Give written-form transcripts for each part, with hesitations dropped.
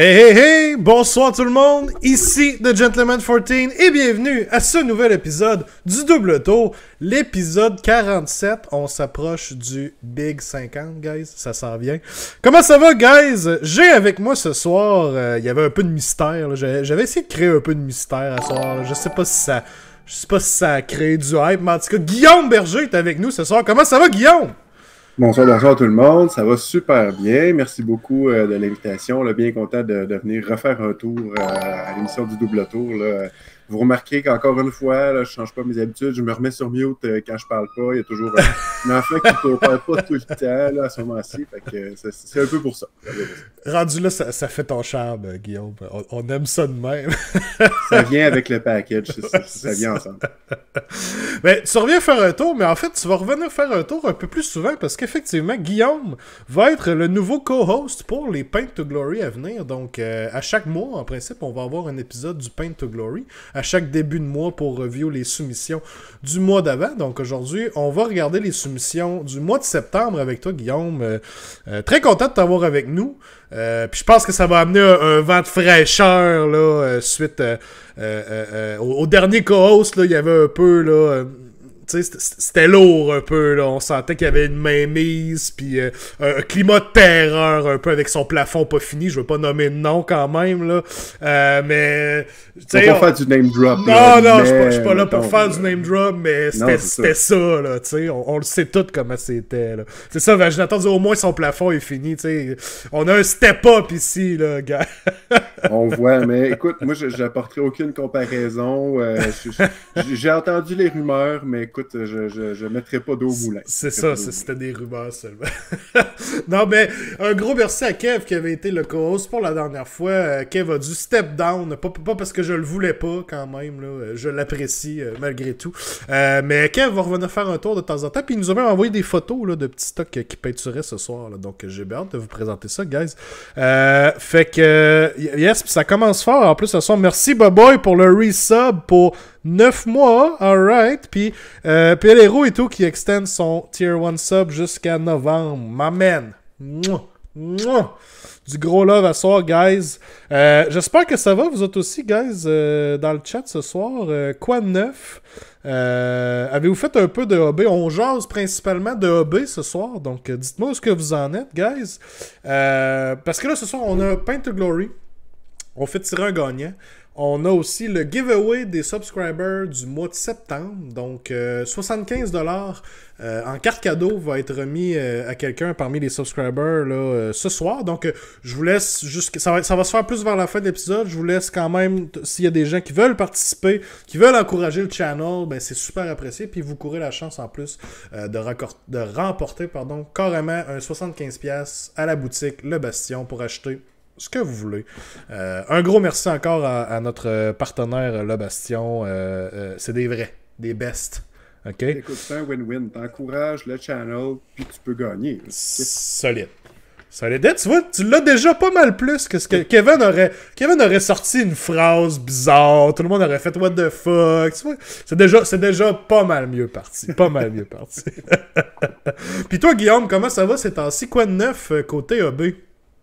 Hey hey hey! Bonsoir tout le monde, ici The Gentleman 14 et bienvenue à ce nouvel épisode du Double Tour, l'épisode 47. On s'approche du Big 50, guys, ça s'en vient. Comment ça va, guys? J'ai avec moi ce soir, il y avait un peu de mystère, là. J'avais essayé de créer un peu de mystère à ce soir, là. Je sais pas si ça a créé du hype, mais en tout cas, Guillaume Berger est avec nous ce soir. Comment ça va, Guillaume? Bonsoir tout le monde, ça va super bien. Merci beaucoup de l'invitation. Bien content de venir refaire un tour à l'émission du Double Tour. Là. Vous remarquez qu'encore une fois, là, je change pas mes habitudes, je me remets sur mute quand je parle pas. Il y a toujours un enfant qui ne coopère pas tout le temps là, à ce moment-ci. Fait que c'est un peu pour ça. Rendu là, ça fait ton charme, Guillaume. On aime ça de même. Ça vient avec le package, ça vient ensemble. Mais tu reviens faire un tour, mais en fait, tu vas revenir faire un tour un peu plus souvent parce qu'effectivement, Guillaume va être le nouveau co-host pour les Paint to Glory à venir. Donc, à chaque mois, en principe, on va avoir un épisode du Paint to Glory à chaque début de mois pour review les soumissions du mois d'avant. Donc, aujourd'hui, on va regarder les soumissions du mois de septembre avec toi, Guillaume. Très content de t'avoir avec nous. Puis je pense que ça va amener un vent de fraîcheur là, suite au dernier co-host. Il y avait un peu là, c'était lourd un peu là. On sentait qu'il y avait une mainmise puis un climat de terreur un peu avec son plafond pas fini. Je veux pas nommer de nom quand même là, mais on va pas faire du name drop. Non, je suis pas là pour faire du name drop, mais c'était ça là. On le sait tous comment c'était là. C'est ça, Vaginator dit au moins son plafond est fini. T'sais. On a un step up ici là, gars. On voit, mais écoute, moi j'apporterai aucune comparaison. J'ai entendu les rumeurs, mais écoute, je mettrai pas d'eau au moulin. C'est ça, c'était des rumeurs seulement. Non, mais un gros merci à Kev qui avait été le co-host pour la dernière fois. Kev a dû step down, pas parce que je le voulais pas quand même, là. Je l'apprécie malgré tout. Mais Kev va revenir faire un tour de temps en temps, puis il nous a même envoyé des photos là, de petits stocks qui peinturaient ce soir. Là. Donc j'ai bien hâte de vous présenter ça, guys. Fait que, yes, puis ça commence fort. En plus, ce soir, merci Boboy pour le resub pour 9 mois, alright. Puis Pelero et tout qui extend son Tier 1 sub jusqu'à novembre. My man. Mouah. Mouah. Du gros love à soir, guys. J'espère que ça va, vous autres aussi, guys, dans le chat ce soir. Quoi de neuf? Avez-vous fait un peu de hobby? On jase principalement de hobby ce soir, donc dites-moi où est-ce que vous en êtes, guys. Parce que là, ce soir, on a Paint to Glory. On fait tirer un gagnant. On a aussi le giveaway des subscribers du mois de septembre. Donc, 75$ en carte cadeau va être remis à quelqu'un parmi les subscribers là, ce soir. Donc, je vous laisse ça va se faire plus vers la fin de l'épisode. Je vous laisse quand même, s'il y a des gens qui veulent participer, qui veulent encourager le channel, ben c'est super apprécié. Puis, vous courez la chance en plus de remporter carrément un 75$ à la boutique Le Bastion pour acheter ce que vous voulez. Un gros merci encore à notre partenaire Le Bastion. C'est des vrais, des best. OK? Écoute, c'est un win-win. T'encourages le channel, puis tu peux gagner. Solide. Tu vois, tu l'as déjà pas mal plus que ce que Kevin aurait sorti une phrase bizarre. Tout le monde aurait fait what the fuck. Tu vois, c'est déjà pas mal mieux parti. Puis toi, Guillaume, comment ça va ces temps-ci? Quoi de neuf côté AB?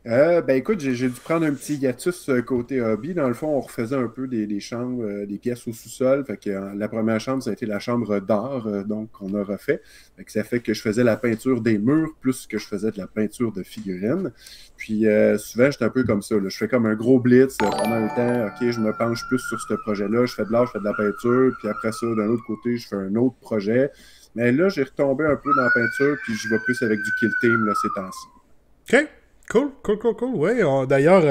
Ben écoute, j'ai dû prendre un petit hiatus côté hobby. Dans le fond, on refaisait un peu des chambres, des pièces au sous-sol. Fait que la première chambre, ça a été la chambre d'art, donc on a refait. Fait que ça fait que je faisais la peinture des murs plus que je faisais de la peinture de figurines. Puis souvent, j'étais un peu comme ça. Là. Je fais comme un gros blitz pendant un temps. OK, je me penche plus sur ce projet-là. Je fais de l'art, je fais de la peinture. Puis après ça, d'un autre côté, je fais un autre projet. Mais là, j'ai retombé un peu dans la peinture. Puis je vais plus avec du kill team là, ces temps-ci. OK. Cool. Oui, d'ailleurs,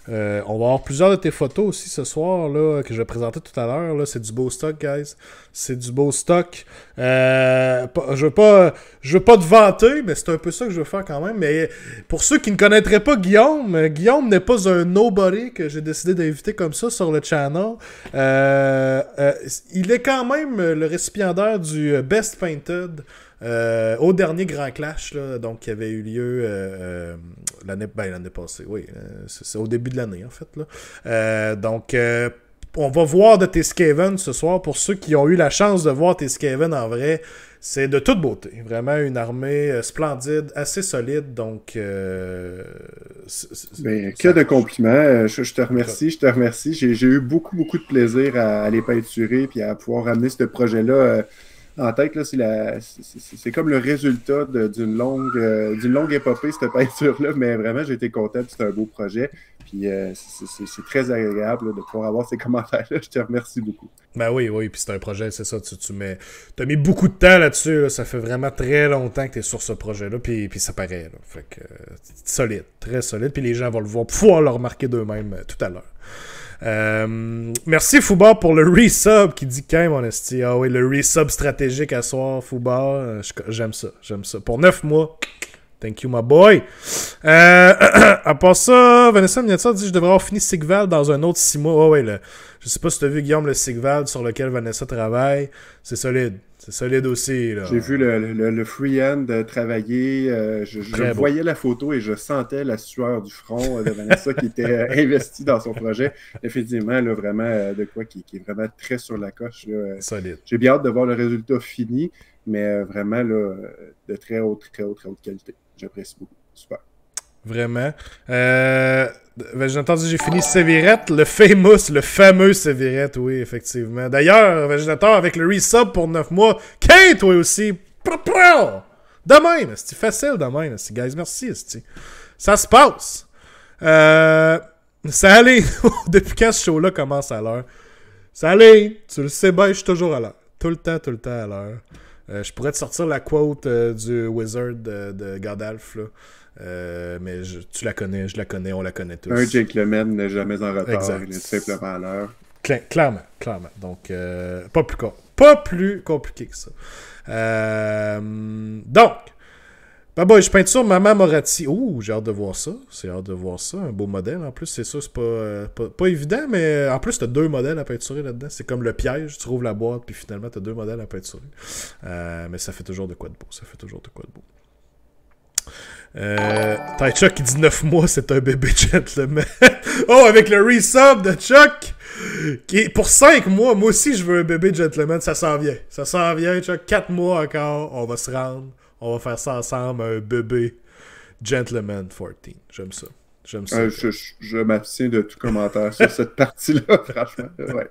on va avoir plusieurs de tes photos aussi ce soir là, que je vais présenter tout à l'heure. Là. C'est du beau stock, guys. C'est du beau stock. Je veux pas te vanter, mais c'est un peu ça que je veux faire quand même. Mais pour ceux qui ne connaîtraient pas Guillaume, Guillaume n'est pas un nobody que j'ai décidé d'inviter comme ça sur le channel. Il est quand même le récipiendaire du Best Painted au dernier Grand Clash, là, donc qui avait eu lieu l'année passée, oui, c'est au début de l'année en fait. Là. Donc, on va voir de tes Skaven ce soir. Pour ceux qui ont eu la chance de voir tes Skaven en vrai, c'est de toute beauté. Vraiment une armée splendide, assez solide. Donc, que de compliments. Je te remercie. J'ai eu beaucoup de plaisir à les peinturer puis à pouvoir ramener ce projet-là en tête. Là, c'est comme le résultat d'une longue épopée, cette peinture-là. Mais vraiment, j'ai été content. C'est un beau projet. Puis c'est très agréable là, de pouvoir avoir ces commentaires-là. Je te remercie beaucoup. Ben oui, puis c'est un projet, c'est ça. T'as mis beaucoup de temps là-dessus. Là. Ça fait vraiment très longtemps que t'es sur ce projet-là. Puis ça paraît. Là. Fait que solide, très solide. Puis les gens vont le voir, pouvoir le remarquer d'eux-mêmes tout à l'heure. Merci Foubar pour le resub qui dit quand mon esti. Ah oui, le resub stratégique à soir, Foubar. J'aime ça. Pour 9 mois. Thank you, my boy. À part ça, Vanessa Miniature dit je devrais avoir fini Sigvald dans un autre 6 mois. Je sais pas si tu as vu, Guillaume, le Sigvald sur lequel Vanessa travaille. C'est solide. C'est solide aussi. Là. J'ai vu le freehand travailler. Je voyais la photo et je sentais la sueur du front de Vanessa qui était investie dans son projet. Effectivement, là, vraiment, de quoi qui est vraiment très sur la coche. Là. Solide. J'ai bien hâte de voir le résultat fini, mais vraiment là, de très haute qualité. J'apprécie beaucoup. Super. Vraiment. J'ai entendu, j'ai fini Sévirette, le fameux Sévirette, oui, effectivement. D'ailleurs, Végétateur, avec le resub pour 9 mois, Kate, toi aussi. De même, c'est facile de même, guys, merci. Ça se passe. Ça allait. Depuis quand ce show-là commence à l'heure? Ça allait. Tu le sais bien, je suis toujours à l'heure. Tout le temps à l'heure. Je pourrais te sortir la quote du Wizard de Gandalf, là. Mais tu la connais, je la connais, on la connaît tous. Un gentleman n'est jamais en retard, exact. Il est simplement à l'heure. Clairement. Donc, pas plus compliqué que ça. Donc, je peinture Maman Moratti. Ouh, j'ai hâte de voir ça. Un beau modèle. En plus, c'est ça, c'est pas évident, mais en plus, t'as 2 modèles à peinturer là-dedans. C'est comme le piège. Tu rouvres la boîte, puis finalement, t'as 2 modèles à peinturer. Mais ça fait toujours de quoi de beau. T'as Chuck qui dit 9 mois, c'est un bébé gentleman. Oh, avec le resub de Chuck qui est pour 5 mois, moi aussi je veux un bébé gentleman, ça s'en vient Chuck, 4 mois encore, on va se rendre, on va faire ça ensemble, un bébé gentleman 14. J'aime ça. Je m'abstiens de tout commentaire sur cette partie-là, franchement. Ouais.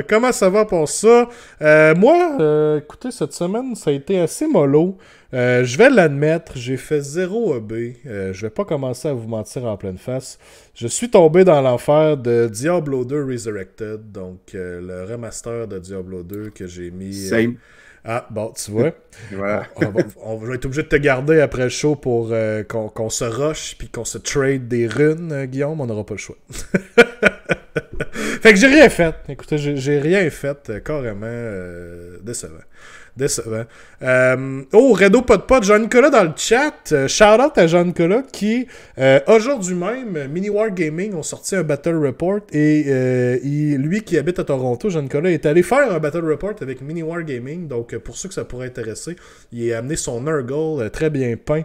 Comment ça va pour ça? Moi, écoutez, cette semaine, ça a été assez mollo. Je vais l'admettre, j'ai fait 0 OB. Je vais pas commencer à vous mentir en pleine face. Je suis tombé dans l'enfer de Diablo 2 Resurrected, donc le remaster de Diablo 2 que j'ai mis... Same. Ah, bon, tu vois. Voilà. On va être obligé de te garder après le show pour qu'on se rush puis qu'on se trade des runes, Guillaume. On n'aura pas le choix. Fait que j'ai rien fait. Écoutez, j'ai rien fait. Carrément décevant. Redo Pot, Jean-Nicolas dans le chat. Shout-out à Jean-Nicolas qui, aujourd'hui même, Mini War Gaming ont sorti un Battle Report et lui qui habite à Toronto, Jean-Nicolas, est allé faire un Battle Report avec Mini War Gaming. Donc, pour ceux que ça pourrait intéresser, il a amené son Nurgle très bien peint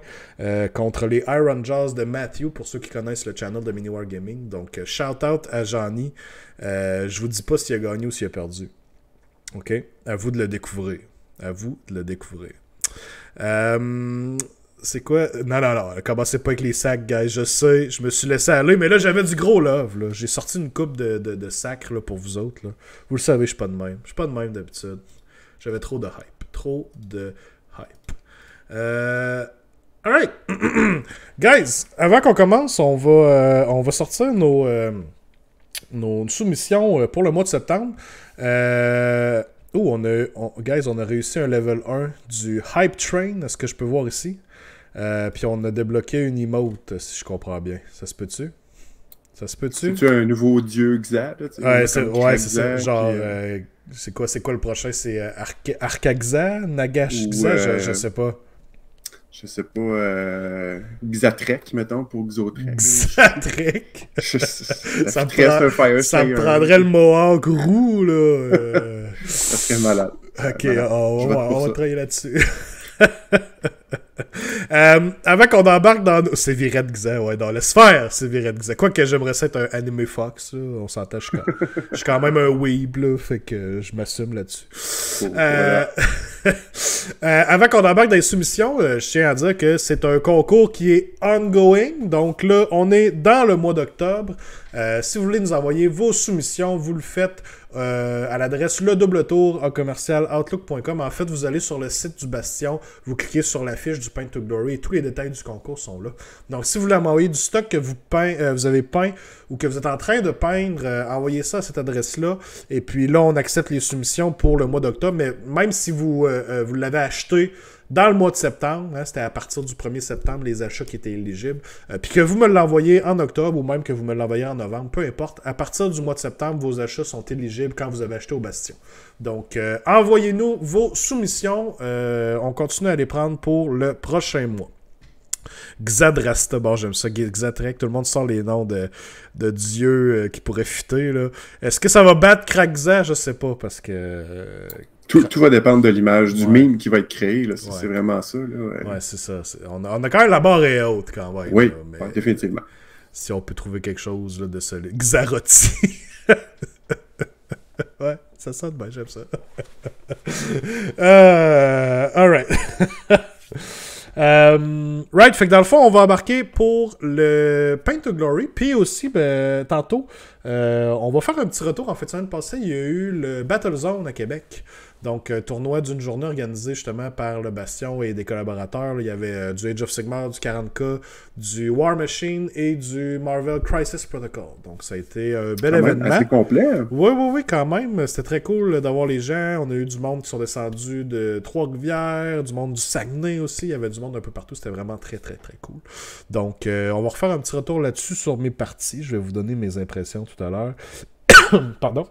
contre les Iron Jaws de Matthew, pour ceux qui connaissent le channel de Mini War Gaming. Donc, shout-out à Johnny. Je vous dis pas s'il a gagné ou s'il a perdu. OK? À vous de le découvrir. C'est quoi? Non. Commencez pas avec les sacs, guys. Je sais, je me suis laissé aller, mais là, j'avais du gros love. Là. J'ai sorti une coupe de sacs là, pour vous autres. Là. Vous le savez, je suis pas de même. Je suis pas de même d'habitude. J'avais trop de hype. Alright. Guys, avant qu'on commence, on va sortir nos soumissions pour le mois de septembre. On a réussi un level 1 du Hype Train, est-ce que je peux voir ici? Puis on a débloqué une emote, si je comprends bien. Ça se peut-tu? C'est-tu un nouveau dieu Xa? Là, c'est ça. Genre, c'est quoi le prochain? C'est Arkaxa? Nagashxa? Je sais pas. Je sais pas, Xatrek, mettons, pour Xotrek. Xatrek? Ça me prendrait le Mohawk roux, là. Ça serait malade. Ok, on va travailler là-dessus. Avant qu'on embarque dans... C'est Virette Xan, ouais, dans la sphère, c'est Virette Xan. Quoique j'aimerais ça être un anime Fox, là, on s'entend, je suis quand même un weeb, là, fait que je m'assume là-dessus. Voilà. Avant qu'on embarque dans les soumissions, je tiens à dire que c'est un concours qui est ongoing, donc là, on est dans le mois d'octobre. Si vous voulez nous envoyer vos soumissions, vous le faites à l'adresse ledoubletour@outlook.com. En fait, vous allez sur le site du Bastion, vous cliquez sur la fiche du Paint to Glory et tous les détails du concours sont là. Donc, si vous voulez m'envoyer du stock que vous avez peint ou que vous êtes en train de peindre, envoyez ça à cette adresse-là. Et puis là, on accepte les soumissions pour le mois d'octobre. Mais même si vous l'avez acheté dans le mois de septembre, hein, c'était à partir du 1er septembre les achats qui étaient éligibles, puis que vous me l'envoyez en octobre ou même que vous me l'envoyez en novembre, peu importe, à partir du mois de septembre, vos achats sont éligibles quand vous avez acheté au Bastion. Donc, envoyez-nous vos soumissions, on continue à les prendre pour le prochain mois. Xadrasta, bon j'aime ça, Xatrek, tout le monde sort les noms de dieux qui pourraient fitter, là. Est-ce que ça va battre Krakza? Je sais pas, parce que... Tout va dépendre de l'image, du meme qui va être créé, là, c'est vraiment ça. Là, ouais, c'est ça. On a quand même la barre est haute, quand même. Oui, là, mais définitivement. Si on peut trouver quelque chose là, de solide. Xaroti. Ouais, ça sonne bien, j'aime ça. Alright. Right, fait que dans le fond, on va embarquer pour le Paint to Glory. Puis aussi, tantôt, on va faire un petit retour. En fait, semaine passée, il y a eu le Battle Zone à Québec. Donc, tournoi d'une journée organisé justement par le Bastion et des collaborateurs. Là, il y avait du Age of Sigmar, du 40K, du War Machine et du Marvel Crisis Protocol. Donc, ça a été un bel événement. Assez complet. Oui, quand même. C'était très cool d'avoir les gens. On a eu du monde qui sont descendus de Trois-Rivières, du monde du Saguenay aussi. Il y avait du monde un peu partout. C'était vraiment très, très, très cool. Donc, on va refaire un petit retour là-dessus sur mes parties. Je vais vous donner mes impressions tout à l'heure. Pardon.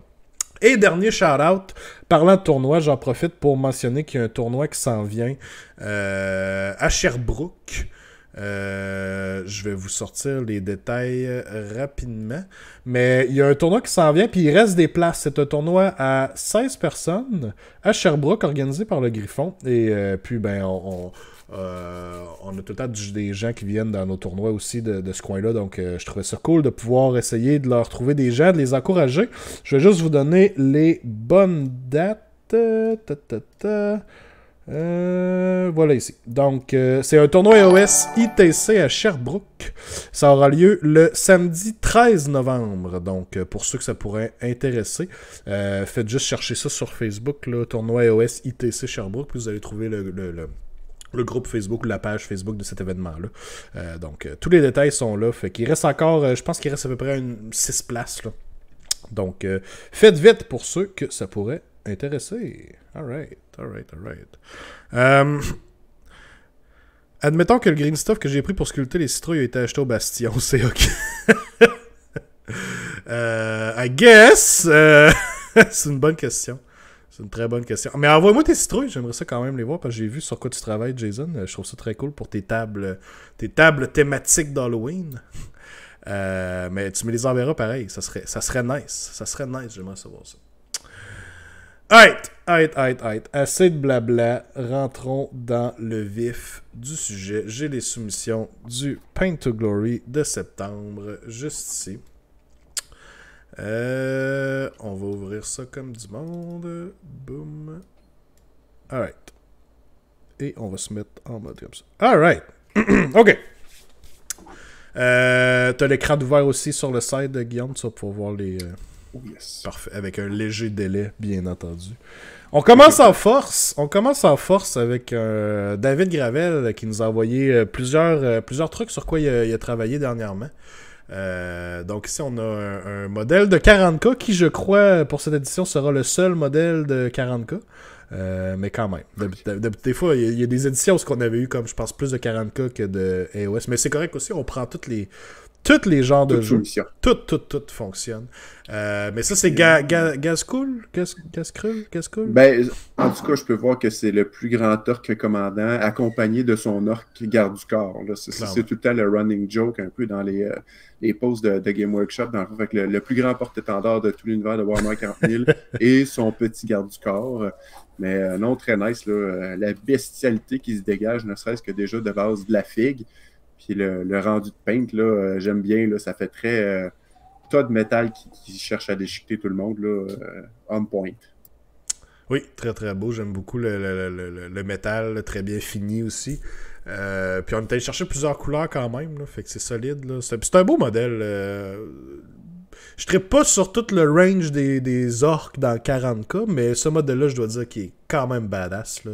Et dernier shout-out, parlant de tournoi, j'en profite pour mentionner qu'il y a un tournoi qui s'en vient à Sherbrooke. Je vais vous sortir les détails rapidement. Mais il y a un tournoi qui s'en vient, puis il reste des places. C'est un tournoi à 16 personnes à Sherbrooke, organisé par le Griffon. Et puis, on a tout le temps des gens qui viennent dans nos tournois aussi de ce coin-là, donc je trouvais ça cool de pouvoir essayer de leur trouver des gens, de les encourager. Je vais juste vous donner les bonnes dates. Voilà ici. Donc, c'est un tournoi EOS ITC à Sherbrooke. Ça aura lieu le samedi 13 novembre. Donc, pour ceux que ça pourrait intéresser, faites juste chercher ça sur Facebook, le tournoi EOS ITC Sherbrooke, puis vous allez trouver le groupe Facebook ou la page Facebook de cet événement-là. Donc, tous les détails sont là. Fait qu'il reste encore, je pense qu'il reste à peu près 6 places. Là. Donc, faites vite pour ceux que ça pourrait intéresser. Alright. Admettons que le green stuff que j'ai pris pour sculpter les citrouilles a été acheté au Bastion. C'est ok. I guess. C'est une bonne question. C'est une très bonne question. Mais envoie-moi tes citrouilles, j'aimerais ça quand même les voir parce que j'ai vu sur quoi tu travailles, Jason. Je trouve ça très cool pour tes tables thématiques d'Halloween. Mais tu me les enverras pareil, ça serait nice. Ça serait nice, j'aimerais savoir ça. Alright. Assez de blabla, rentrons dans le vif du sujet. J'ai les soumissions du Paint to Glory de septembre, juste ici. On va ouvrir ça comme du monde. Boom. Alright. Et on va se mettre en mode comme ça. Alright. OK. T'as l'écran ouvert aussi sur le site de Guillaume, tu vas pouvoir voir les... Oh yes. Parfait. Avec un léger délai, bien entendu. On commence en force. Avec David Gravel qui nous a envoyé plusieurs trucs sur quoi il a travaillé dernièrement. Donc ici on a un modèle de 40K qui je crois pour cette édition sera le seul modèle de 40K. Mais quand même. Des fois, il y a des éditions où on avait eu comme je pense plus de 40K que de EOS. Mais c'est correct aussi, on prend tous Tous les genres de Toute jeux. soumission. Tout fonctionne. Mais ça, c'est Gazcool? Gazcool? Ben, en tout cas, je peux voir que c'est le plus grand orc commandant, accompagné de son orc garde du corps. Là. C'est tout le temps le running joke un peu dans les posts de Game Workshop. Dans le fond, fait que le plus grand porte-étendard de tout l'univers de Warhammer 40 000 et son petit garde du corps. Mais non, très nice. Là, la bestialité qui se dégage, ne serait-ce que déjà de base de la figue. Puis le rendu de paint, là, j'aime bien. Là, ça fait très tas de métal qui cherche à déchiqueter tout le monde. Là, on point. Oui, très très beau. J'aime beaucoup le métal, là, très bien fini aussi. Puis on est allé chercher plusieurs couleurs quand même. Là, fait que c'est solide. Là. C'est un beau modèle. Je ne pas sur tout le range des orques dans 40K, mais ce modèle-là, je dois dire qu'il est quand même badass. Là,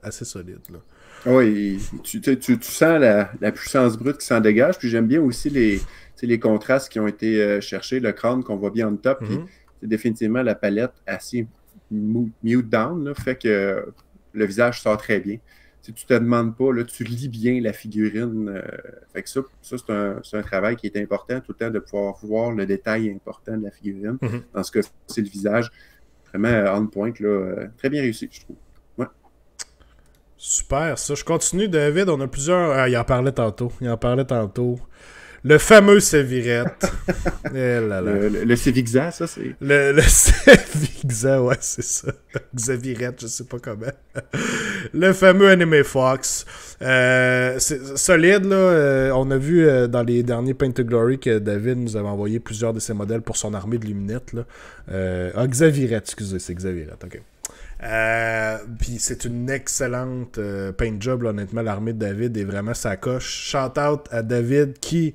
assez solide. Là. Oui, tu sens la puissance brute qui s'en dégage. Puis j'aime bien aussi les contrastes qui ont été cherchés, le crâne qu'on voit bien en top. Puis c'est définitivement la palette assez mute down, là, fait que le visage sort très bien. Tu te demandes pas, là, tu lis bien la figurine. Fait que ça c'est un travail qui est important tout le temps de pouvoir voir le détail important de la figurine. Dans ce cas, c'est le visage. Vraiment on point, là, très bien réussi, je trouve. Super, ça. Je continue, David. On a plusieurs... Ah, il en parlait tantôt. Le fameux Sévirette. Eh là là. Le Sévigza, ça, c'est... Le Sévigza, ouais, c'est ça. Xavirette, je sais pas comment. Le fameux Anime Fox. C'est solide, là. On a vu dans les derniers Paint to Glory que David nous avait envoyé plusieurs de ses modèles pour son armée de luminettes, là. Xavirette, excusez, c'est Xavirette, ok. Puis c'est une excellente paint job, là, honnêtement. L'armée de David est vraiment sa coche. Shout out à David qui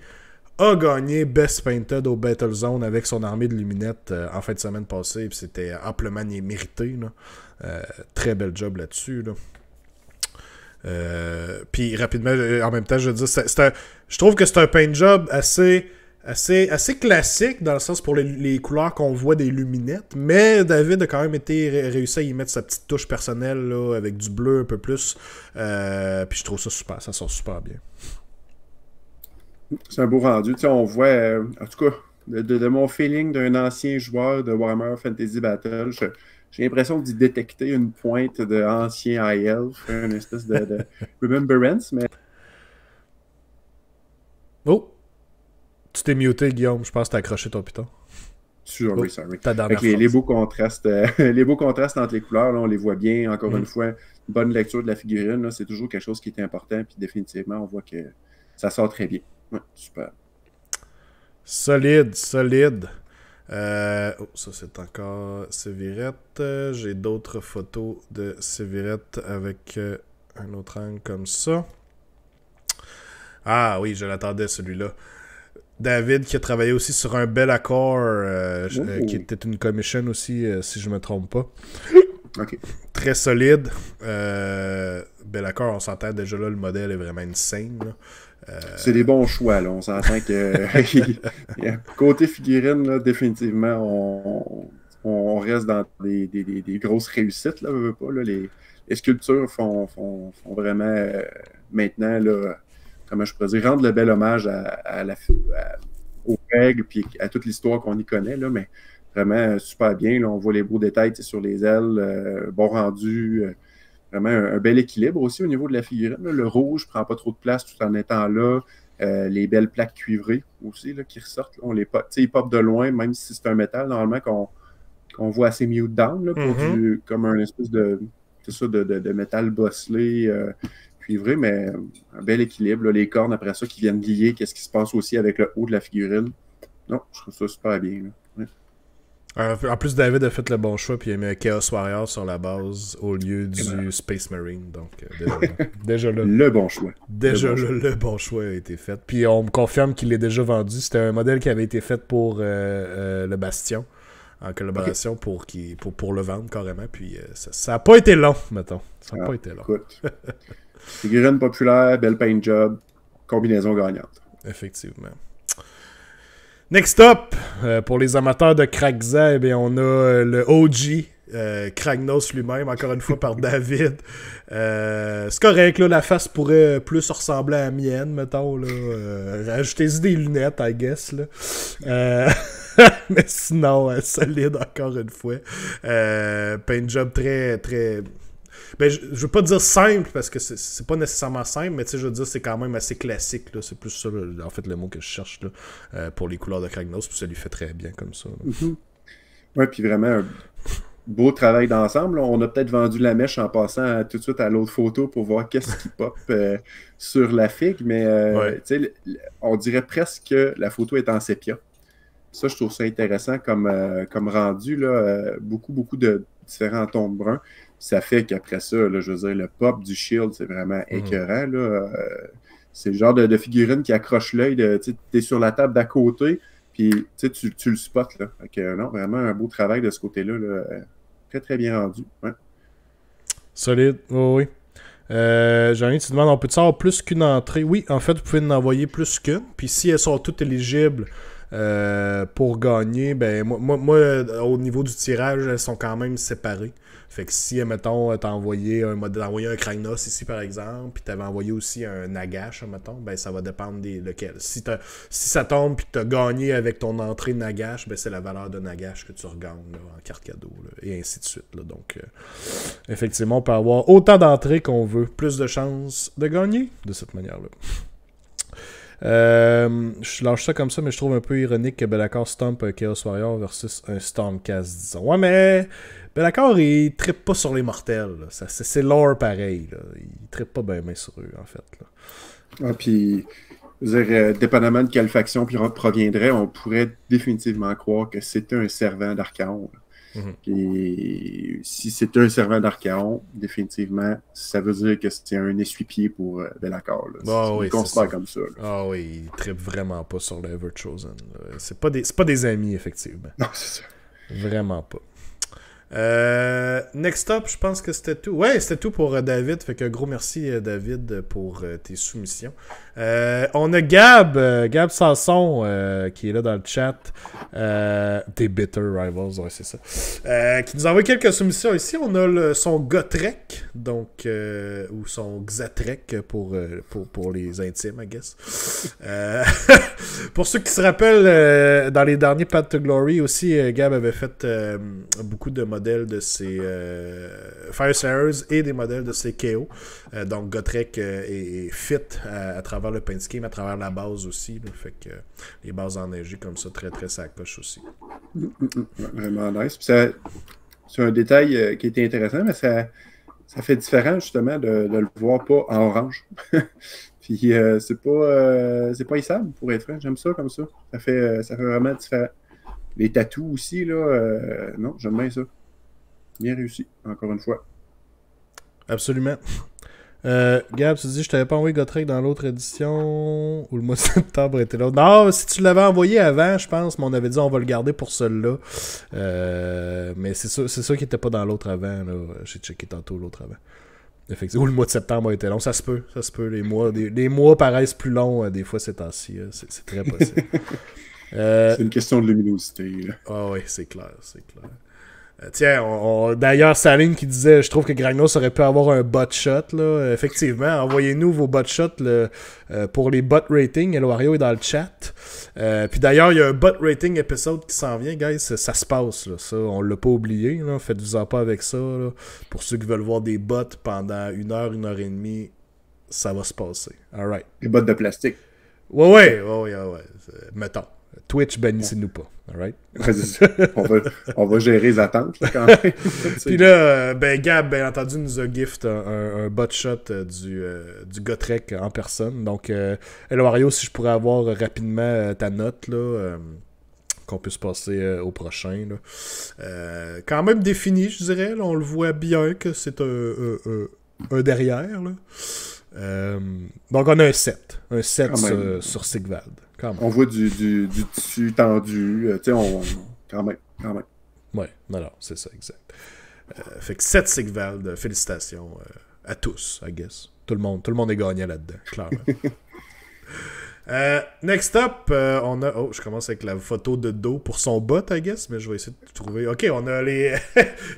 a gagné Best Painted au Battlezone avec son armée de luminettes en fin de semaine passée. Puis c'était amplement mérité. Là. Très bel job là-dessus. Là. Puis rapidement, en même temps, je veux dire, je trouve que c'est un paint job assez classique dans le sens pour les couleurs qu'on voit des luminettes, mais David a quand même réussi à y mettre sa petite touche personnelle là, avec du bleu un peu plus. Puis je trouve ça super, ça sort super bien. C'est un beau rendu. Tu sais, on voit, en tout cas, de mon feeling d'un ancien joueur de Warhammer Fantasy Battle, j'ai l'impression d'y détecter une pointe d'ancien High Elf, une espèce de remembrance, mais... Oh! Tu t'es muté, Guillaume. Je pense que t'as accroché ton piton. Sorry. Avec les beaux contrastes entre les couleurs, là, on les voit bien. Encore une fois, une bonne lecture de la figurine, là, c'est toujours quelque chose qui est important. Puis définitivement, on voit que ça sort très bien. Ouais, super. Solide. Ça, c'est encore Sévirette. J'ai d'autres photos de Sévirette avec un autre angle comme ça. Ah oui, je l'attendais, celui-là. David qui a travaillé aussi sur un bel accord qui était une commission aussi, si je me trompe pas. Okay. Très solide. Bel accord, on s'entend déjà là, le modèle est vraiment insane. C'est des bons choix, là. On s'entend que côté figurine, là, définitivement, on reste dans des grosses réussites, là, pas, là. Les sculptures font vraiment maintenant, là, comment je pourrais dire, rendre le bel hommage aux règles et à toute l'histoire qu'on y connaît, là, mais vraiment super bien. Là, on voit les beaux détails sur les ailes, bon rendu, vraiment un bel équilibre aussi au niveau de la figurine. Là. Le rouge ne prend pas trop de place tout en étant là. Les belles plaques cuivrées aussi là, qui ressortent. Là, ils popent de loin, même si c'est un métal, normalement, qu'on voit assez mute down là, pour comme un espèce de métal bosselé. Cuivré, mais un bel équilibre. Là, les cornes, après ça, qui viennent lier, qu'est-ce qui se passe aussi avec le haut de la figurine. Non, je trouve ça super bien. Là. Ouais. En plus, David a fait le bon choix, puis il a mis un Chaos Warrior sur la base au lieu du Space Marine. Donc, déjà là. Le bon choix. Déjà le bon choix a été fait. Puis on me confirme qu'il est déjà vendu. C'était un modèle qui avait été fait pour le Bastion, en collaboration pour le vendre carrément. Puis ça n'a pas été long, mettons. Ça n'a pas été long. Écoute. Figurine populaire, belle paint job, combinaison gagnante. Effectivement. Next up, pour les amateurs de Krakza, eh bien, on a le OG Kragnos lui-même, encore une fois par David. C'est correct, là, la face pourrait plus ressembler à la mienne, mettons. Rajoutez-y des lunettes, I guess. Là. Mais sinon, solide, encore une fois. Paint job très, très... Ben, je veux pas dire simple, parce que c'est pas nécessairement simple, mais tu sais, je veux dire, c'est quand même assez classique, là. C'est plus ça, là, en fait, le mot que je cherche, là, pour les couleurs de Kragnos, puis ça lui fait très bien comme ça. Ouais, puis vraiment, un beau travail d'ensemble. On a peut-être vendu la mèche en passant tout de suite à l'autre photo pour voir qu'est-ce qui pop sur la figue, mais tu sais, on dirait presque que la photo est en sépia. Ça, je trouve ça intéressant comme rendu, là, beaucoup de différents tons de brun. Ça fait qu'après ça, là, je veux dire, le pop du shield, c'est vraiment écœurant. Là. C'est le genre de figurine qui accroche l'œil. Tu es sur la table d'à côté, puis tu le spots. Là. Donc, non, vraiment un beau travail de ce côté-là. Là. Très, très bien rendu. Ouais. Solide, oui. Jean-Yves, tu demandes, on peut-tu avoir plus qu'une entrée? Oui, en fait, vous pouvez en envoyer plus qu'une. Puis si elles sont toutes éligibles pour gagner, ben moi, au niveau du tirage, elles sont quand même séparées. Fait que si, mettons, t'as envoyé un Kragnos ici, par exemple, puis t'avais envoyé aussi un Nagash, mettons, ben ça va dépendre lequel. Si ça tombe puis t'as gagné avec ton entrée de Nagash, ben c'est la valeur de Nagash que tu regagnes là, en carte cadeau, là, et ainsi de suite. Là. Donc, effectivement, on peut avoir autant d'entrées qu'on veut. Plus de chances de gagner de cette manière-là. Je lâche ça comme ça, mais je trouve un peu ironique que Bellator stomp un Chaos Warrior versus un Stormcast, disons. Ouais, mais Bellator, il trippe pas sur les mortels. C'est lore pareil. Là. Il trippe pas bien sur eux, en fait. Là. Ah, puis, je veux dire, dépendamment de quelle faction proviendrait, on pourrait définitivement croire que c'était un servant d'Archaon. Et si c'est un servant d'Archaon, définitivement, ça veut dire que c'est un essuie-pied pour Bellator. Oui, considère comme ça. Là. Ah oui, il trippe vraiment pas sur le Everchosen. C'est pas des amis, effectivement. Non, c'est ça. Vraiment pas. Next up, je pense que c'était tout. Ouais, c'était tout pour David. Fait que gros merci David pour tes soumissions. On a Gab Sanson qui est là dans le chat. Des Bitter Rivals, ouais, c'est ça. Qui nous envoie quelques soumissions ici. On a son Gotrek, donc ou son Xatrek pour les intimes, I guess. Pour ceux qui se rappellent, dans les derniers Path to Glory aussi, Gab avait fait beaucoup de modèles de ses Fireslayers et des modèles de ses KO. Donc Gotrek est fit à travers le paint scheme, à travers la base aussi. Là, fait que les bases enneigées comme ça, très très ça coche aussi. Vraiment nice. Puis c'est un détail qui était intéressant, mais ça fait différent justement de le voir pas en orange. Puis c'est pas hissable pour être franc. J'aime ça comme ça. Ça fait vraiment différent. Les tatous aussi, là, non, j'aime bien ça. Bien réussi, encore une fois. Absolument. Gab, tu dis je t'avais pas envoyé Gotrek dans l'autre édition ou le mois de septembre était là. Non, si tu l'avais envoyé avant, je pense, mais on avait dit on va le garder pour celui-là. Mais c'est ça qui était pas dans l'autre avant. Là. J'ai checké tantôt l'autre avant. Effectivement. Ou le mois de septembre a été long. Ça se peut. Les mois paraissent plus longs des fois ces temps-ci. C'est très possible. C'est une question de luminosité. Ah oui, c'est clair. Tiens, d'ailleurs, Saline qui disait je trouve que Kragnos aurait pu avoir un bot shot. Là. Effectivement, envoyez-nous vos bot shots pour les bot ratings. Eloario est dans le chat. Puis d'ailleurs, il y a un bot rating épisode qui s'en vient, guys. Ça se passe. Là. Ça, on l'a pas oublié. Là. Faites-vous-en pas avec ça. Là. Pour ceux qui veulent voir des bots pendant 1 heure et demie, ça va se passer. All right. Des bottes de plastique. Ouais. Mettons. Twitch, bannissez-nous pas. Alright? on va gérer les attentes là, quand même. Puis là, Gab, bien entendu, nous a gift un bot shot du Gotrek en personne. Donc, Eloario, si je pourrais avoir rapidement ta note, là, qu'on puisse passer au prochain. Là. Quand même défini, je dirais. Là, on le voit bien que c'est un derrière. Là. Donc, on a un 7. Un 7 sur Sigvald. On voit du tissu tendu. Quand même. Ouais, non, c'est ça, exact. Fait que 7 Sigvald, félicitations à tous, I guess. Tout le monde est gagnant là-dedans, clairement. Next up, on a... Oh, je commence avec la photo de dos pour son bot, I guess, mais je vais essayer de trouver... Ok, on a les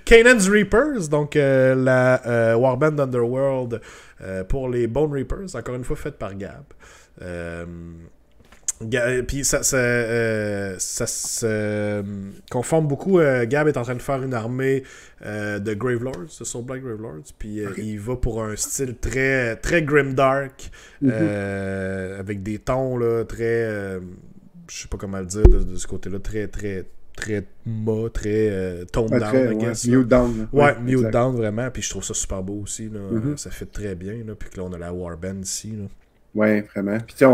Kanan's Reapers, donc la Warband Underworld pour les Bone Reapers, encore une fois faite par Gab. Puis ça se conforme beaucoup. Gab est en train de faire une armée de Gravelords, de Soul Black Gravelords, puis il va pour un style très, très grimdark, avec des tons là, très, je sais pas comment le dire de ce côté-là, très, très, très très tone down, I guess. Mute down. Ouais, mute down vraiment, puis je trouve ça super beau aussi, là. Ça fait très bien, là, puis que là on a la Warband ici, là. Ouais, vraiment. Puis tu sais,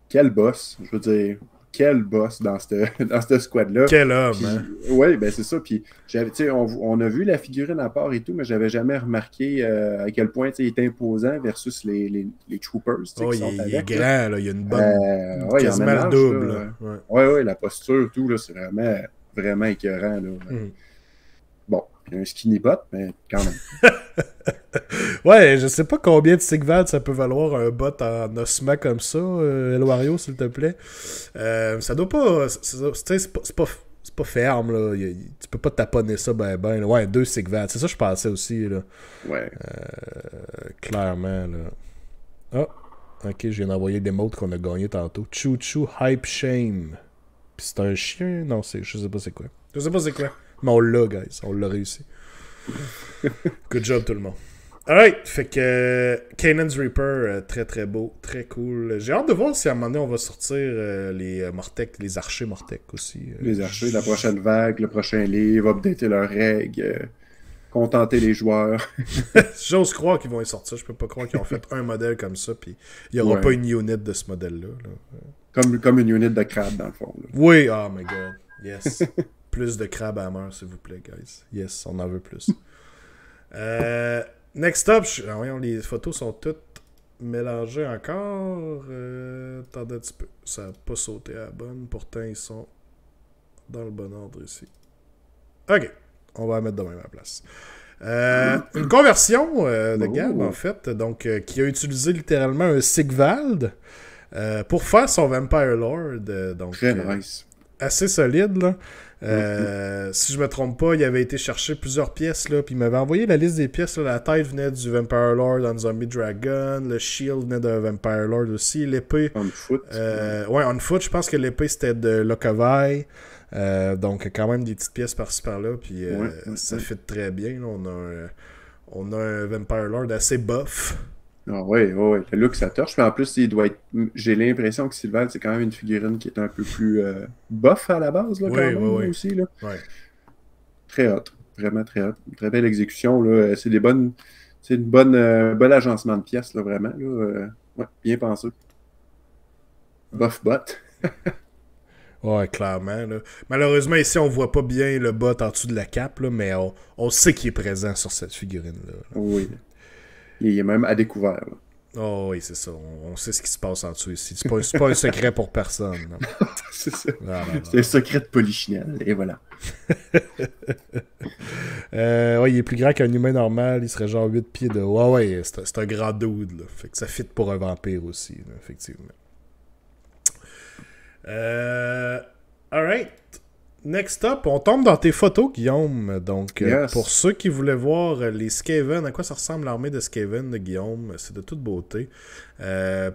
quel boss, je veux dire, quel boss dans cette squad-là. Quel homme, puis, hein? Oui, ben c'est ça. Puis, on a vu la figurine à part et tout, mais j'avais jamais remarqué à quel point il est imposant versus les troopers. Oh, il est grand, là. Il y a une bonne... ouais, quasiment le double. Ouais, la posture, tout, là, c'est vraiment, vraiment écœurant. Là. Bon, il y a un skinny bot, mais quand même. Ouais, je sais pas combien de Sigvad ça peut valoir un bot en osma comme ça, Elwario, s'il te plaît. Ça doit pas... C'est pas ferme, là. Tu peux pas taponner ça ben. Là. Ouais, 2 Sigvad. C'est ça que je pensais aussi, là. Ouais. Clairement, là. Ah, ok, je viens d'envoyer des mots qu'on a gagné tantôt. Choo Choo Hype Shame. Puis c'est un chien? Non, je sais pas c'est quoi. Je sais pas c'est quoi. Mais on l'a, guys. On l'a réussi. Good job, tout le monde. Alright, fait que Kanan's Reaper, très très beau, très cool. J'ai hâte de voir si à un moment donné on va sortir les Mortek, les archers Mortek aussi. Les archers, la prochaine vague, le prochain livre, updater leurs règles, contenter les joueurs. J'ose croire qu'ils vont y sortir. Je peux pas croire qu'ils ont fait un modèle comme ça, puis il n'y aura pas une unit de ce modèle-là. Là. Comme une unit de crabe, dans le fond. Là. Oui, oh my god. Yes. Plus de crabe hammer, s'il vous plaît, guys. Yes, on en veut plus. Next up, voyons, les photos sont toutes mélangées encore. Attendez un petit peu. Ça n'a pas sauté à la bonne. Pourtant, ils sont dans le bon ordre ici. Ok. On va la mettre de même à la place. Une conversion de Gab, en fait. Donc, qui a utilisé littéralement un Sigvald pour faire son Vampire Lord. Donc, très nice. Assez solide, là. Si je me trompe pas, il avait été chercher plusieurs pièces, là, puis il m'avait envoyé la liste des pièces, là. La tête venait du Vampire Lord dans Zombie Dragon, le shield venait d'un Vampire Lord aussi, l'épée... On foot. Ouais, on foot, je pense que l'épée c'était de Lokovai, donc quand même des petites pièces par-ci par-là, puis ça fit très bien, là. On a un Vampire Lord assez buff. Ah oui, le look ça torche, mais en plus il doit être. J'ai l'impression que Sylvain, c'est quand même une figurine qui est un peu plus buff à la base, là, quand même, aussi. Là. Ouais. Très hot, vraiment très hot. Une très belle exécution. Là. C'est une bonne agencement de pièces, là, vraiment. Là. Ouais, bien pensé. Buff bot. Ouais, clairement. Là. Malheureusement, ici, on voit pas bien le bot en dessous de la cape, là, mais on sait qu'il est présent sur cette figurine-là. Là. Oui. Il est même à découvert. Là. Oh oui, c'est ça. On sait ce qui se passe en dessous ici. C'est pas un secret pour personne. C'est ça. C'est un secret de Polichinelle. Et voilà. Ouais, il est plus grand qu'un humain normal. Il serait genre 8 pieds de... Ouais, c'est un grand dude. Là. Fait que ça fit pour un vampire aussi, là, effectivement. Alright. Next up, on tombe dans tes photos, Guillaume. Donc, pour ceux qui voulaient voir les Skaven, à quoi ça ressemble l'armée de Skaven de Guillaume, c'est de toute beauté.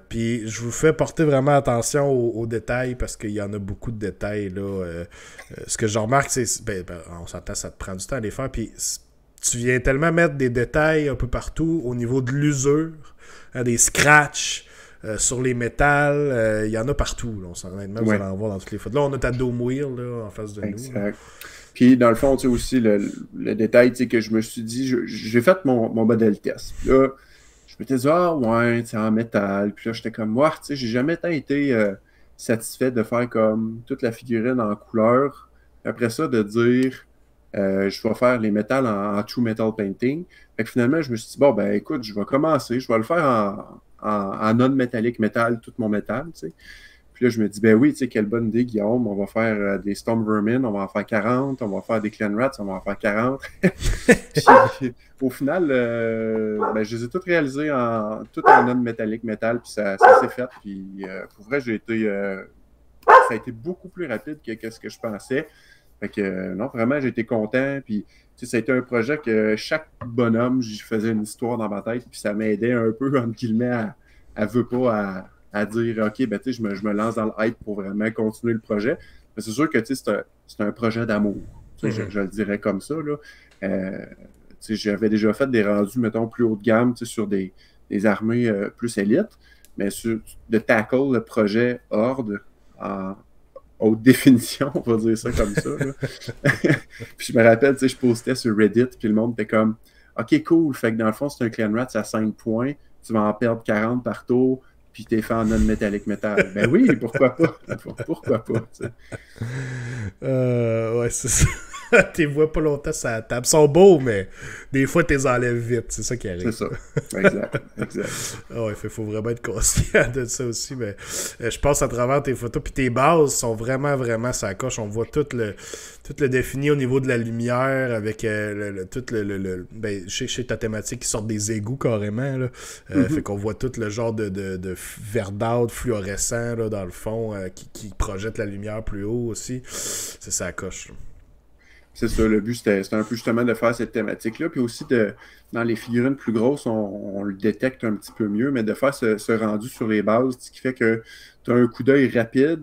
Puis, je vous fais porter vraiment attention aux détails parce qu'il y en a beaucoup de détails. Là. Ce que je remarque, c'est... on s'entend, ça te prend du temps à les faire. Puis, tu viens tellement mettre des détails un peu partout au niveau de l'usure, des scratchs. Sur les métals, il y en a partout. Là. Honnêtement, vous allez en voir dans toutes les photos. Là, on a ta Dome Wheel là, en face de nous. Là. Puis, dans le fond, tu sais aussi, le détail que je me suis dit, j'ai fait mon modèle test. Puis là, je m'étais dit, c'est en métal. Puis là, j'étais comme, tu sais, j'ai jamais tant été satisfait de faire comme toute la figurine en couleur. Après ça, de dire, je vais faire les métals en True Metal Painting. Fait que finalement, je me suis dit, écoute, je vais commencer. Je vais le faire en non-métallique métal, tout mon métal, tu sais. Puis là, je me dis, ben oui, tu sais, quelle bonne idée, Guillaume. On va faire des Storm Vermin, on va en faire 40, on va faire des Clan Rats, on va en faire 40. Puis, au final, ben, je les ai toutes réalisées tout en non-métallique métal, puis ça s'est fait. Puis pour vrai, ça a été beaucoup plus rapide que ce que je pensais. Fait que non, vraiment, j'ai été content. Puis, tu sais, ça a été un projet que chaque bonhomme, j'y faisais une histoire dans ma tête. Puis ça m'aidait un peu, entre guillemets, à veut pas à dire, OK, ben, tu sais, je me lance dans le hype pour vraiment continuer le projet. Mais c'est sûr que, tu sais, c'est un projet d'amour. Tu sais, je le dirais comme ça, là. Tu sais, j'avais déjà fait des rendus, mettons, plus haut de gamme, tu sais, sur des armées plus élites. Mais de tackle le projet Horde en haute définition, on va dire ça comme ça. Puis je me rappelle, tu sais, je postais sur Reddit, puis le monde était comme OK, cool, fait que dans le fond, c'est un Clan Rats à 5 points, tu vas en perdre 40 par tour, puis t'es fait en non-métallique métal. Ben oui, pourquoi pas? Pourquoi pas? Ouais, c'est ça. T'es vois pas longtemps sur la table. Ils sont beaux, mais des fois, t'es enlèves vite. C'est ça qui arrive. C'est ça. Exact. Ah ouais, faut vraiment être conscient de ça aussi. Mais je passe à travers tes photos. Puis tes bases sont vraiment, vraiment ça coche. On voit tout le défini au niveau de la lumière avec ben, chez ta thématique qui sortent des égouts carrément. Là. Fait qu'on voit tout le genre de verdâtre fluorescent là, dans le fond qui projette la lumière plus haut aussi. C'est ça coche. Là. C'est ça, le but, c'était un peu justement de faire cette thématique-là. Puis aussi, dans les figurines plus grosses, on le détecte un petit peu mieux, mais de faire ce rendu sur les bases, ce qui fait que tu as un coup d'œil rapide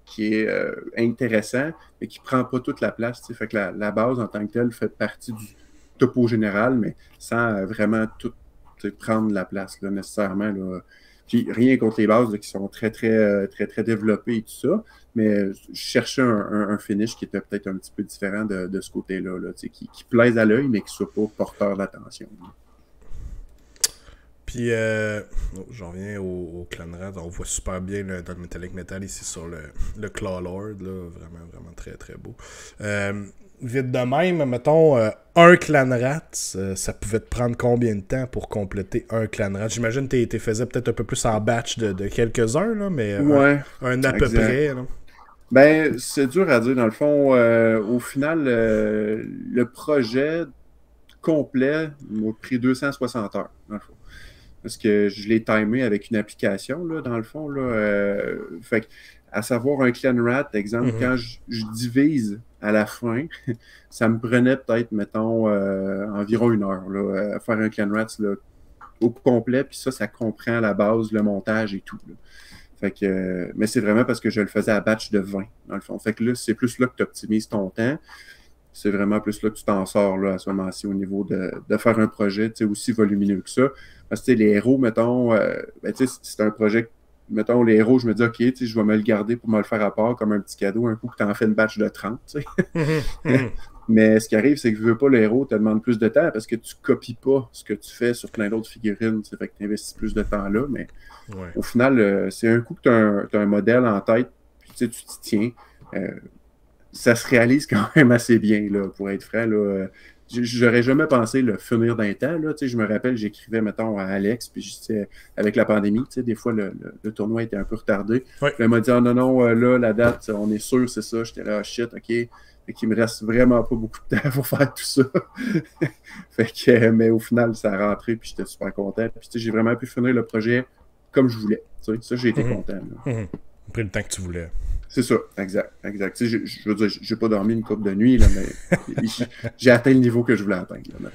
qui est intéressant, mais qui ne prend pas toute la place. T'sais. Fait que la base, en tant que telle, fait partie du topo général, mais sans vraiment tout prendre la place là, nécessairement. Là. Puis rien contre les bases là, qui sont très développées et tout ça, mais je cherchais un finish qui était peut-être un petit peu différent de ce côté-là, là, qui plaise à l'œil, mais qui ne soit pas porteur d'attention. Puis, j'en reviens au Clan Rats. On voit super bien dans le Metallic Metal ici sur le Claw Lord. Là, vraiment, vraiment très, très beau. Vite de même, mettons, un Clan Rat, ça pouvait te prendre combien de temps pour compléter un Clan Rat? J'imagine que tu faisais peut-être un peu plus en batch de quelques-uns, là, mais ouais, un à peu près. Là. Ben, c'est dur à dire. Dans le fond, au final, le projet complet m'a pris 260 heures, dans le fond. Parce que je l'ai timé avec une application, là, dans le fond. Là, fait à savoir un Clan Rat, exemple, quand je divise à la fin, ça me prenait peut-être, mettons, environ 1 heure, là, à faire un Clan Rat là, au complet, puis ça comprend à la base le montage et tout. Là. Fait que, mais c'est vraiment parce que je le faisais à batch de 20, dans le fond. Fait que là, c'est plus là que tu optimises ton temps. C'est vraiment plus là que tu t'en sors là, à ce moment-ci au niveau de faire un projet aussi volumineux que ça. Parce que les héros, mettons, ben, c'est un projet, mettons, les héros, je me dis, OK, je vais me le garder pour me le faire à part comme un petit cadeau, un coup que tu en fais une batch de 30. Mais ce qui arrive, c'est que tu veux pas le héros te demande plus de temps parce que tu copies pas ce que tu fais sur plein d'autres figurines. Fait que tu investis plus de temps là, mais au final, c'est un coup que tu as un modèle en tête, puis tu t'y tiens. Ça se réalise quand même assez bien, là, pour être franc. Là. J'aurais jamais pensé le finir d'un temps. Là. Je me rappelle, j'écrivais, mettons, à Alex, puis avec la pandémie, des fois, le tournoi était un peu retardé. Ouais. Il m'a dit, oh, non, là, la date, on est sûr, c'est ça. J'étais là, oh, shit, OK. Fait qu'il me reste vraiment pas beaucoup de temps pour faire tout ça. Fait que, mais au final, ça a rentré, puis j'étais super content. Puis j'ai vraiment pu finir le projet comme je voulais. Ça, j'ai été content. Pris le temps que tu voulais. C'est ça, exact. Je veux dire, j'ai pas dormi une couple de nuit, là, mais j'ai atteint le niveau que je voulais atteindre. Là,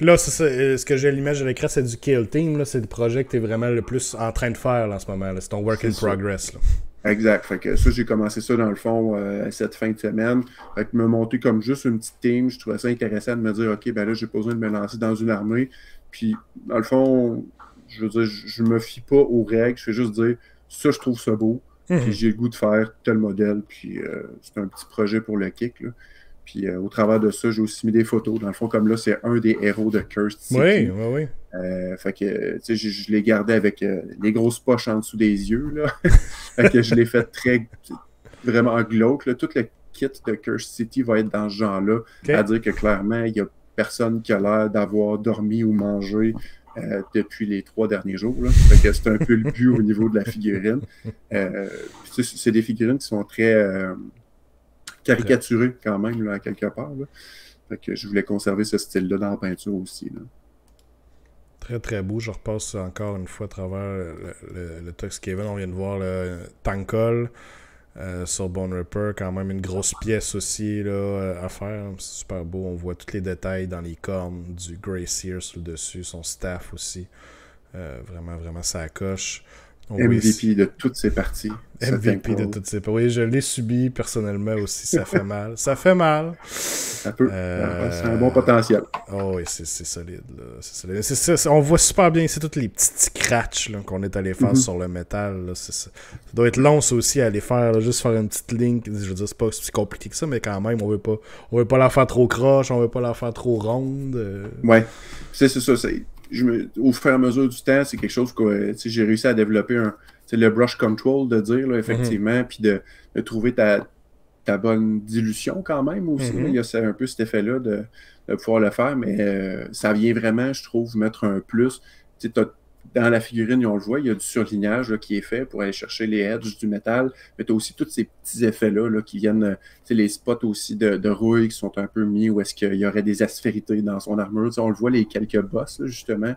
Puis là, c'est ça, ce que j'ai à l'image de l'écran, c'est du Kill Team. Là, c'est le projet que tu es vraiment le plus en train de faire là, en ce moment. Là. C'est ton work in progress. Là. Exact. Fait que ça, j'ai commencé ça dans le fond cette fin de semaine. Fait que me monter comme juste une petite team, je trouvais ça intéressant de me dire, OK, ben là, j'ai pas besoin de me lancer dans une armée. Puis, dans le fond, je veux dire, je me fie pas aux règles. Je fais juste dire, ça, je trouve ça beau. Puis j'ai le goût de faire tel modèle. Puis c'est un petit projet pour le kick. Là. Puis au travers de ça, j'ai aussi mis des photos. Dans le fond, comme là, c'est un des héros de Cursed City. Oui. Fait que, tu sais, je l'ai gardé avec les grosses poches en dessous des yeux. Là. Fait que je l'ai fait vraiment glauque. Là. Tout le kit de Cursed City va être dans ce genre-là. Okay. À dire que clairement, il y a personne qui a l'air d'avoir dormi ou mangé depuis les 3 derniers jours. Là. Fait que c'est un peu le but au niveau de la figurine. C'est des figurines qui sont très caricaturées quand même, là, à quelque part. Là. Fait que je voulais conserver ce style-là dans la peinture aussi. Là. Très très beau. Je repasse encore une fois à travers le Tux Kevin. On vient de voir le Tankol sur Bone Ripper. Quand même une grosse pièce aussi là, à faire. C'est super beau. On voit tous les détails dans les cornes du Grey Seer sur le dessus. Son staff aussi. Vraiment, vraiment ça coche. MVP de toutes ses parties. MVP de toutes ses parties. Oui, je l'ai subi personnellement aussi. Ça fait mal. Ça fait mal. Ça peut. C'est un bon potentiel. Oh oui, c'est solide. Là. C'est solide. On voit super bien ici tous les petits scratchs là, qu'on est allé faire sur le métal. Là. Ça doit être long ça aussi à aller faire. Là. Juste faire une petite ligne. Je veux dire, c'est pas aussi compliqué que ça, mais quand même, on veut pas la faire trop croche, on veut pas la faire trop ronde. Ouais. C'est ça. Au fur et à mesure du temps, c'est quelque chose que j'ai réussi à développer le brush control, de dire, là, effectivement, puis de trouver ta bonne dilution quand même aussi. Là. Il y a un peu cet effet-là de pouvoir le faire, mais ça vient vraiment, je trouve, mettre un plus. Dans la figurine, on le voit, il y a du surlignage là, qui est fait pour aller chercher les edges du métal, mais tu as aussi tous ces petits effets-là là, qui viennent, les spots aussi de rouille qui sont un peu mis où est-ce qu'il y aurait des aspérités dans son armure. On le voit, les quelques bosses, là, justement,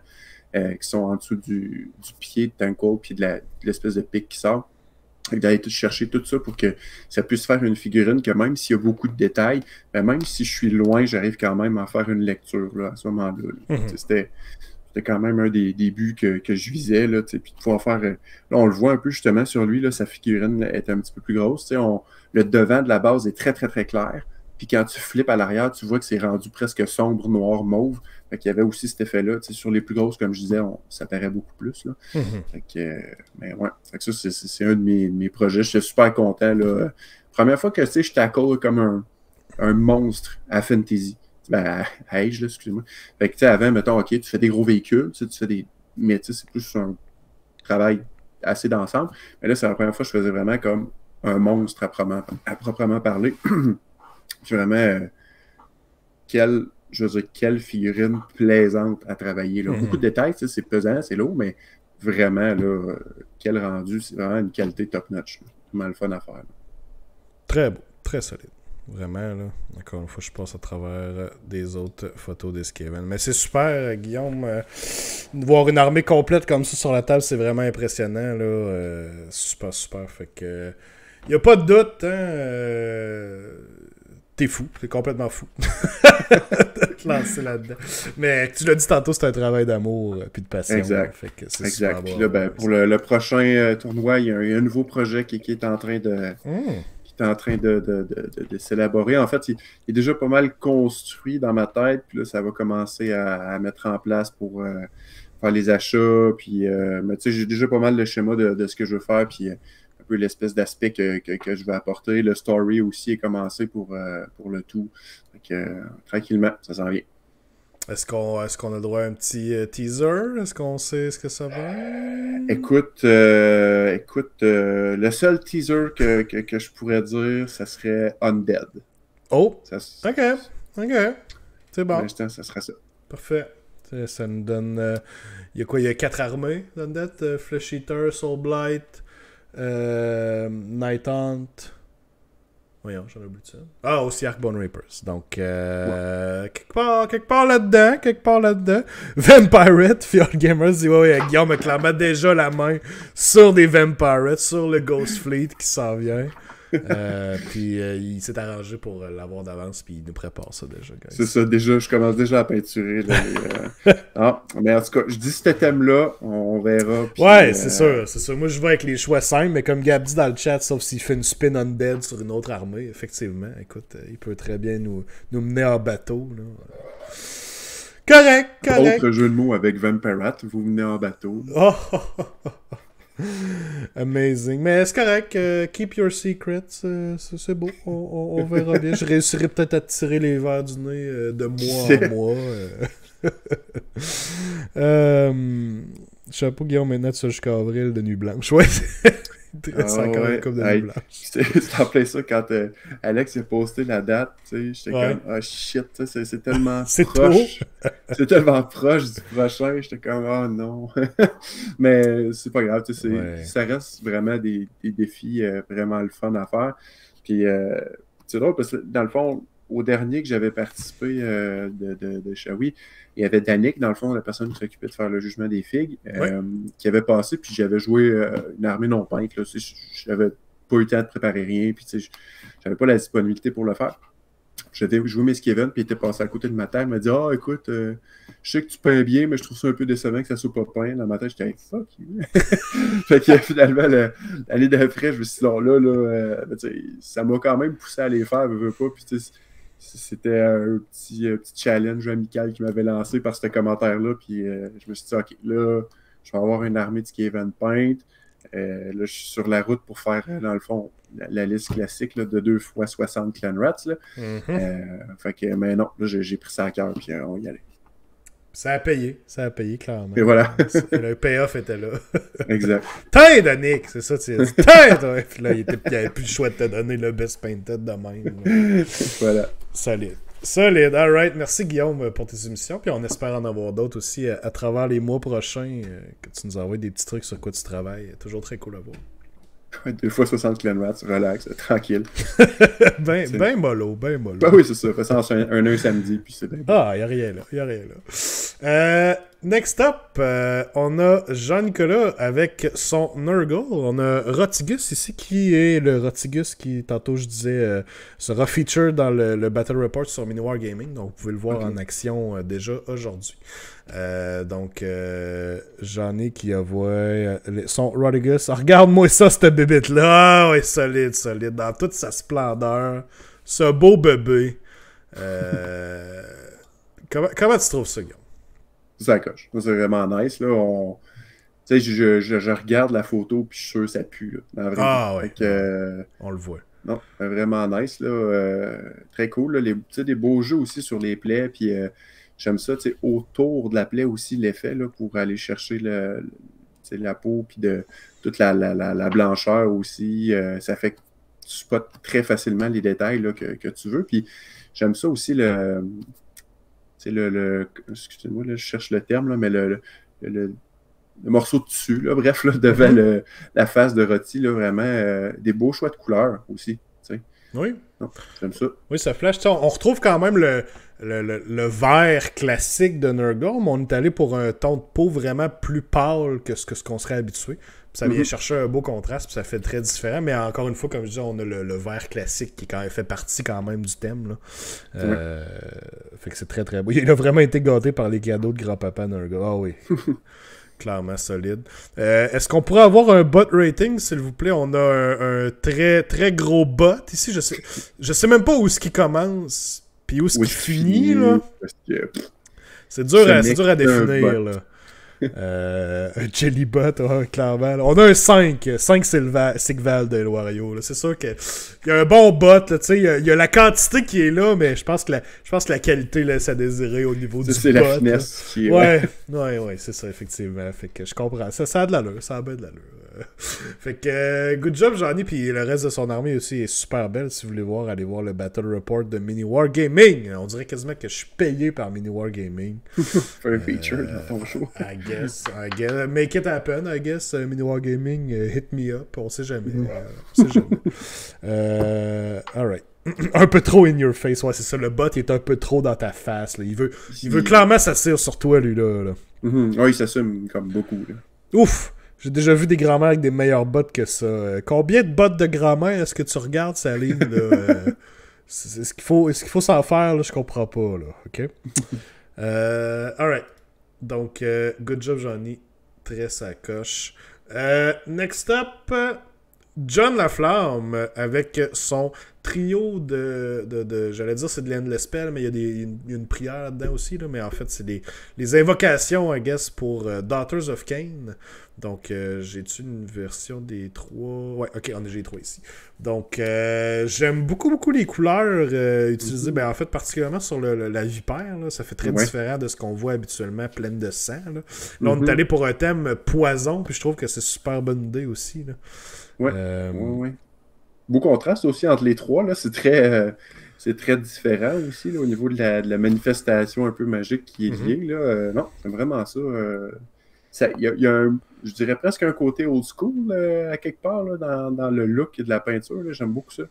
qui sont en dessous du pied de Tankle puis de l'espèce de pic qui sort. D'aller chercher tout ça pour que ça puisse faire une figurine que même s'il y a beaucoup de détails, même si je suis loin, j'arrive quand même à faire une lecture là, à ce moment-là. C'était quand même un des buts que je visais, là, puis de pouvoir faire... là, on le voit un peu justement sur lui, là, sa figurine est un petit peu plus grosse. Le devant de la base est très, très, très clair. Puis quand tu flippes à l'arrière, tu vois que c'est rendu presque sombre, noir, mauve. Fait qu'il y avait aussi cet effet-là. Sur les plus grosses, comme je disais, ça paraît beaucoup plus. Là. Fait que, mais ouais, fait que ça, c'est un de mes projets. Je suis super content. Là. Première fois que je tackle comme un monstre à Fantasy. À Age, là, excusez-moi. Fait que, avant, mettons, OK, tu fais des gros véhicules, tu fais des... Mais c'est plus un travail assez d'ensemble. Mais là, c'est la première fois que je faisais vraiment comme un monstre à proprement parler. Puis vraiment, quelle figurine plaisante à travailler. Là. Beaucoup de détails, c'est pesant, c'est lourd, mais vraiment, là, quel rendu, c'est vraiment une qualité top-notch. Vraiment le fun à faire. Là. Très beau, très solide. Vraiment, là. Encore une fois, je passe à travers des autres photos d'Escaven. Mais c'est super, Guillaume. De voir une armée complète comme ça sur la table, c'est vraiment impressionnant. Là. Super, super. Fait que... Il n'y a pas de doute, t'es fou, t'es complètement fou de te lancer là-dedans. Mais tu l'as dit tantôt, c'est un travail d'amour et de passion. Exact. Fait que c'est exact. Puis là, pour le prochain tournoi, il y a un nouveau projet qui est en train de... Qui est en train de s'élaborer. En fait, il est déjà pas mal construit dans ma tête, puis là, ça va commencer à mettre en place pour faire les achats, puis mais tu sais, j'ai déjà pas mal le schéma de ce que je veux faire, puis un peu l'espèce d'aspect que je vais apporter. Le story aussi est commencé pour le tout. Donc, tranquillement, ça s'en vient. Est-ce qu'on a le droit à un petit teaser? Est-ce qu'on sait ce que ça va? Écoute, le seul teaser que je pourrais dire, ça serait Undead. Oh! OK. C'est bon. Pour l'instant, ça serait ça. Parfait. Ça nous donne... il y a quoi? Il y a 4 armées d'Undead. Flesh Eater, Soulblight, Night Hunt... Voyons, j'en ai oublié ça. Ah, aussi Arcbone Reapers. Donc, quelque part là-dedans. Vampirate, Fjord Gamers dit, ouais, Guillaume me clame déjà la main sur des Vampirates, sur le Ghost Fleet qui s'en vient. Puis il s'est arrangé pour l'avoir d'avance, puis il nous prépare ça déjà, guys. C'est ça, déjà, je commence déjà à peinturer. Là, mais en tout cas, je dis ce thème-là, on verra. Puis, ouais, c'est sûr. Moi, je vais avec les choix simples, mais comme Gab dit dans le chat, sauf s'il fait une spin Undead sur une autre armée, effectivement, écoute, il peut très bien nous mener en bateau. Là. Correct. Autre jeu de mots avec Vampirate, vous menez en bateau. Amazing. Mais c'est correct. Keep your secrets. C'est beau. On verra bien. Je réussirai peut-être à tirer les verres du nez de mois en mois. Chapeau Guillaume maintenant de ça jusqu'à avril de Nuit Blanche. Ouais. Il te reste encore une coupe de nuit blanche. C'est en plein ça quand Alex a posté la date, tu sais, j'étais comme, ah shit, c'est tellement proche. C'est tellement proche du prochain, j'étais comme, oh non. Mais c'est pas grave, tu sais, ça reste vraiment des défis vraiment le fun à faire. Puis c'est drôle parce que dans le fond, au dernier que j'avais participé de Shawi, il y avait Danick, dans le fond, la personne qui s'occupait de faire le jugement des figues, qui avait passé, puis j'avais joué une armée non peinte. Je n'avais pas eu le temps de préparer rien, puis j'avais pas la disponibilité pour le faire. J'avais joué mes Skaven, puis il était passé à côté de ma table. Il m'a dit, ah, écoute, je sais que tu peins bien, mais je trouve ça un peu décevant que ça soit pas peint. Dans ma tête, j'étais, hey, fuck you. Fait que finalement, l'année d'après, je me suis dit, non, là, ça m'a quand même poussé à les faire, je veux pas. Puis c'était un petit challenge amical qui m'avait lancé par ce commentaire-là. Puis je me suis dit, OK, là, je vais avoir une armée de Skaven peinte. Là, je suis sur la route pour faire, dans le fond, la liste classique là, de 2 fois 60 Clan Rats. Là. Fait que, mais non, là, j'ai pris ça à cœur, puis on y allait. Ça a payé, clairement. Et voilà. Le payoff était là. Exact. T'es Danick, c'est ça, tu dis. T'es, toi. Puis là, il n'y avait plus le choix de te donner le best painted de même. Voilà. Solide, alright. Merci Guillaume pour tes émissions. Puis on espère en avoir d'autres aussi à travers les mois prochains. Que tu nous envoies des petits trucs sur quoi tu travailles. Toujours très cool à voir. 2 fois 60 Clan Rats, relax, tranquille. ben mollo. Ben oui, c'est ça. Fais ça un samedi, puis c'est bien. Ah, il n'y a rien là. Next up, on a Jean-Nicolas avec son Nurgle. On a Rotigus ici, qui est le Rotigus qui, tantôt je disais, sera feature dans le Battle Report sur Miniwar Gaming. Donc, vous pouvez le voir en action déjà aujourd'hui. Donc, j'en ai qui envoie son Rotigus. Ah, regarde-moi ça, cette bébête-là. Ah, ouais, solide. Dans toute sa splendeur. Ce beau bébé. Comment tu trouves ça, Guillaume? Ça coche. C'est vraiment nice. Là. Tu sais, je regarde la photo puis je suis sûr que ça pue. Là, ouais. On le voit. Non, vraiment nice. Là. Très cool. Là. Des beaux jeux aussi sur les plaies. Puis j'aime ça. Autour de la plaie aussi, l'effet là, pour aller chercher la peau puis de toute la blancheur aussi. Ça fait que tu spots très facilement les détails là, que tu veux. Puis j'aime ça aussi excusez-moi, là, je cherche le terme, là, mais le morceau de dessus, là, bref, là, devant la face de Roti, là, vraiment des beaux choix de couleurs aussi. T'sais. Oui. Non, j'aime ça. Oui, ça flash. On retrouve quand même le vert classique de Nurgle, mais on est allé pour un ton de peau vraiment plus pâle que ce qu'on serait habitué. Puis ça vient chercher un beau contraste, puis ça fait très différent. Mais encore une fois, comme je dis, on a le vert classique qui fait partie quand même du thème. Là. Fait que c'est très très beau. Il a vraiment été gâté par les cadeaux de grand-papa Nurgle. Ah oui. Clairement solide. Est-ce qu'on pourrait avoir un bot rating, s'il vous plaît? On a un très très gros bot ici. Je sais même pas où est-ce qu'il commence, puis où est-ce qu'il finit. Là. C'est dur à définir. Là. Un Jellybot, clairement. Là. On a un 5 Sigval de Wario. C'est sûr qu'il y a un bon bot. Il y a la quantité qui est là, mais je pense que la qualité laisse à désirer au niveau du bot. C'est la finesse qui est... Ouais, c'est ça, effectivement. Fait que je comprends. Ça a de l'allure. Ça a bien de l'allure. Fait que good job, Johnny. Puis le reste de son armée aussi est super belle. Si vous voulez voir, allez voir le Battle Report de Miniwar Gaming. On dirait quasiment que je suis payé par Miniwar Gaming. For a feature dans ton show. I guess. Make it happen, I guess. Miniwar Gaming, hit me up. On sait jamais. Alright. Un peu trop in your face. Ouais, c'est ça. Le bot est un peu trop dans ta face. Là. Il veut clairement s'asseoir sur toi, lui. Là. Oui, il s'assume comme beaucoup. Là. Ouf! J'ai déjà vu des grands-mères avec des meilleurs bots que ça. Combien de bots de grand-mère est-ce que tu regardes, Saline? Est-ce qu'il faut s'en faire? Là, je comprends pas. Là. OK? Alright. Donc, good job, Johnny. Très sacoche. Next up, John Laflamme avec son trio j'allais dire c'est de l'Endless Spell, mais il y a une prière là-dedans aussi, là, mais en fait c'est les invocations, I guess, pour Daughters of Cain. Donc j'ai-tu une version des 3? Ouais, ok, j'ai les 3 ici. Donc j'aime beaucoup les couleurs utilisées, ben, en fait particulièrement sur la vipère, là, ça fait très différent de ce qu'on voit habituellement, pleine de sang. Là on est allé pour un thème poison, puis je trouve que c'est super bonne idée aussi. Là. Ouais. Beau contraste aussi entre les trois, là. C'est très différent aussi là, au niveau de la manifestation un peu magique qui est liée. Là. Non, c'est vraiment ça. Il y a je dirais presque un côté old school à quelque part là, dans le look de la peinture. J'aime beaucoup ça.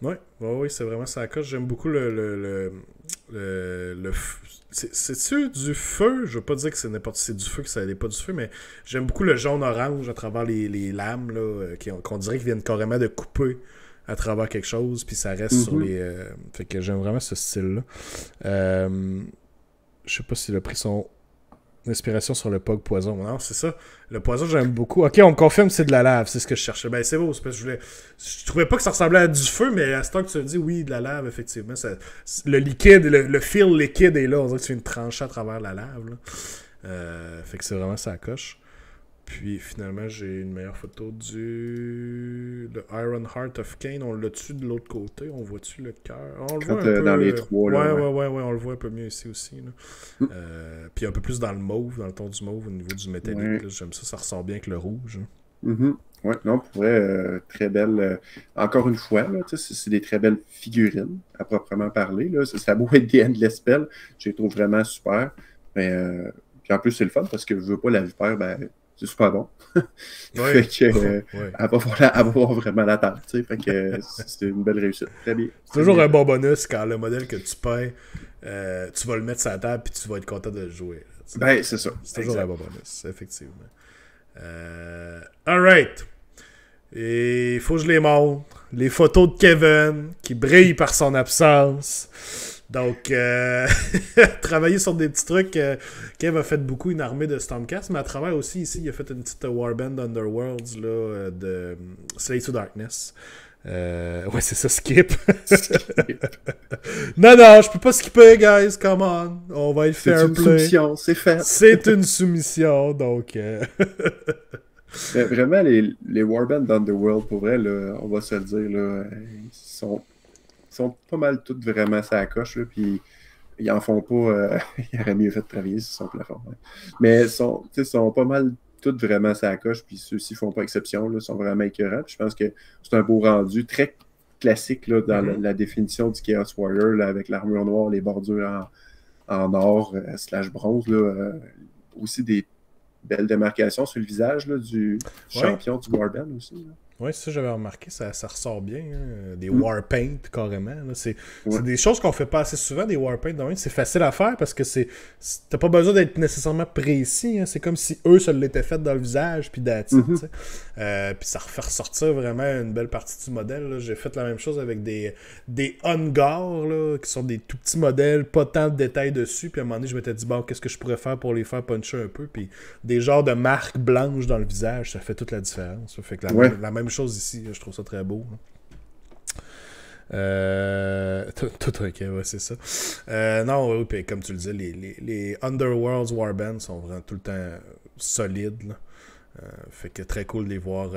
Oui, c'est vraiment ça coche. J'aime beaucoup c'est-tu du feu? Je veux pas dire que c'est du feu, que ça n'est pas du feu, mais j'aime beaucoup le jaune-orange à travers les lames, là, qu'on dirait qu'ils viennent carrément de couper à travers quelque chose, puis ça reste sur les... fait que j'aime vraiment ce style-là. Je sais pas s'il a pris son inspiration sur le Pog Poison. Non, c'est ça. Le poison, j'aime beaucoup. Ok, on me confirme que c'est de la lave, c'est ce que je cherchais. Ben, c'est beau, c'est parce que je trouvais pas que ça ressemblait à du feu, mais à ce temps que tu as dit, oui, de la lave, effectivement. Le liquide, le fil liquide est là. On dirait que tu viens de trancher à travers la lave. Là. Fait que c'est vraiment ça coche. Puis finalement, j'ai une meilleure photo le Iron Heart of Cain. On l'a-tu de l'autre côté? On voit-tu le cœur? On le voit un peu... dans les trois. Là, ouais, on le voit un peu mieux ici aussi. Là. Puis un peu plus dans le mauve, dans le ton du mauve, au niveau du métallique. Là, j'aime ça ressort bien avec le rouge. Oui, non, pour vrai, très belle. Encore une fois, là, c'est des très belles figurines, à proprement parler. Là. Ça beau être des Endless Spell, je les trouve vraiment super. Mais, puis en plus, c'est le fun parce que je veux pas la vipère, ben, c'est super bon. Fait que, elle va voir vraiment la table. Fait que c'est une belle réussite. Très bien. C'est toujours un bon bonus quand le modèle que tu payes, tu vas le mettre sur la table puis tu vas être content de le jouer. Là, ben, c'est ça. C'est toujours un bon bonus, effectivement. Alright. Et il faut que je les montre. Les photos de Kevin qui brillent par son absence. Donc, travailler sur des petits trucs. Kev a fait beaucoup une armée de Stormcast, mais à travers aussi, ici, il a fait une petite Warband Underworlds là, de Slay to Darkness. Ouais, c'est ça, skip. non, je peux pas skipper, guys, come on. On va être fair play. C'est une soumission, c'est fait. C'est une soumission, donc... Mais vraiment, les Warband d'Underworld, pour vrai, là, on va se le dire, là, ils sont pas mal toutes vraiment ça coche, là, puis ils en font pas... il aurait mieux fait de travailler sur son plafond. Ouais. Mais ils sont pas mal toutes vraiment ça coche, puis ceux-ci font pas exception, là, sont vraiment écœurants. Puis je pense que c'est un beau rendu, très classique là, dans la définition du Chaos Warrior, là, avec l'armure noire, les bordures en or / bronze. Là, aussi des belles démarcations sur le visage là, du champion du Warband aussi. Là. Oui, ça j'avais remarqué, ça ressort bien. Hein? Des Warpaint carrément. Là. C'est des choses qu'on fait pas assez souvent, des Warpaint. C'est facile à faire parce que t'as pas besoin d'être nécessairement précis. Hein? C'est comme si eux se l'étaient fait dans le visage, puis puis ça refait ressortir vraiment une belle partie du modèle. Là. J'ai fait la même chose avec des Ungars, là, qui sont des tout petits modèles, pas tant de détails dessus. Puis à un moment donné, je m'étais dit, bon, qu'est-ce que je pourrais faire pour les faire puncher un peu? Puis des genres de marques blanches dans le visage, ça fait toute la différence. Ça fait que la même chose ici, je trouve ça très beau. Tout ok, ouais, c'est ça. Non, oui, puis comme tu le disais, les Underworlds Warband sont vraiment tout le temps solides. Là. Fait que très cool de les voir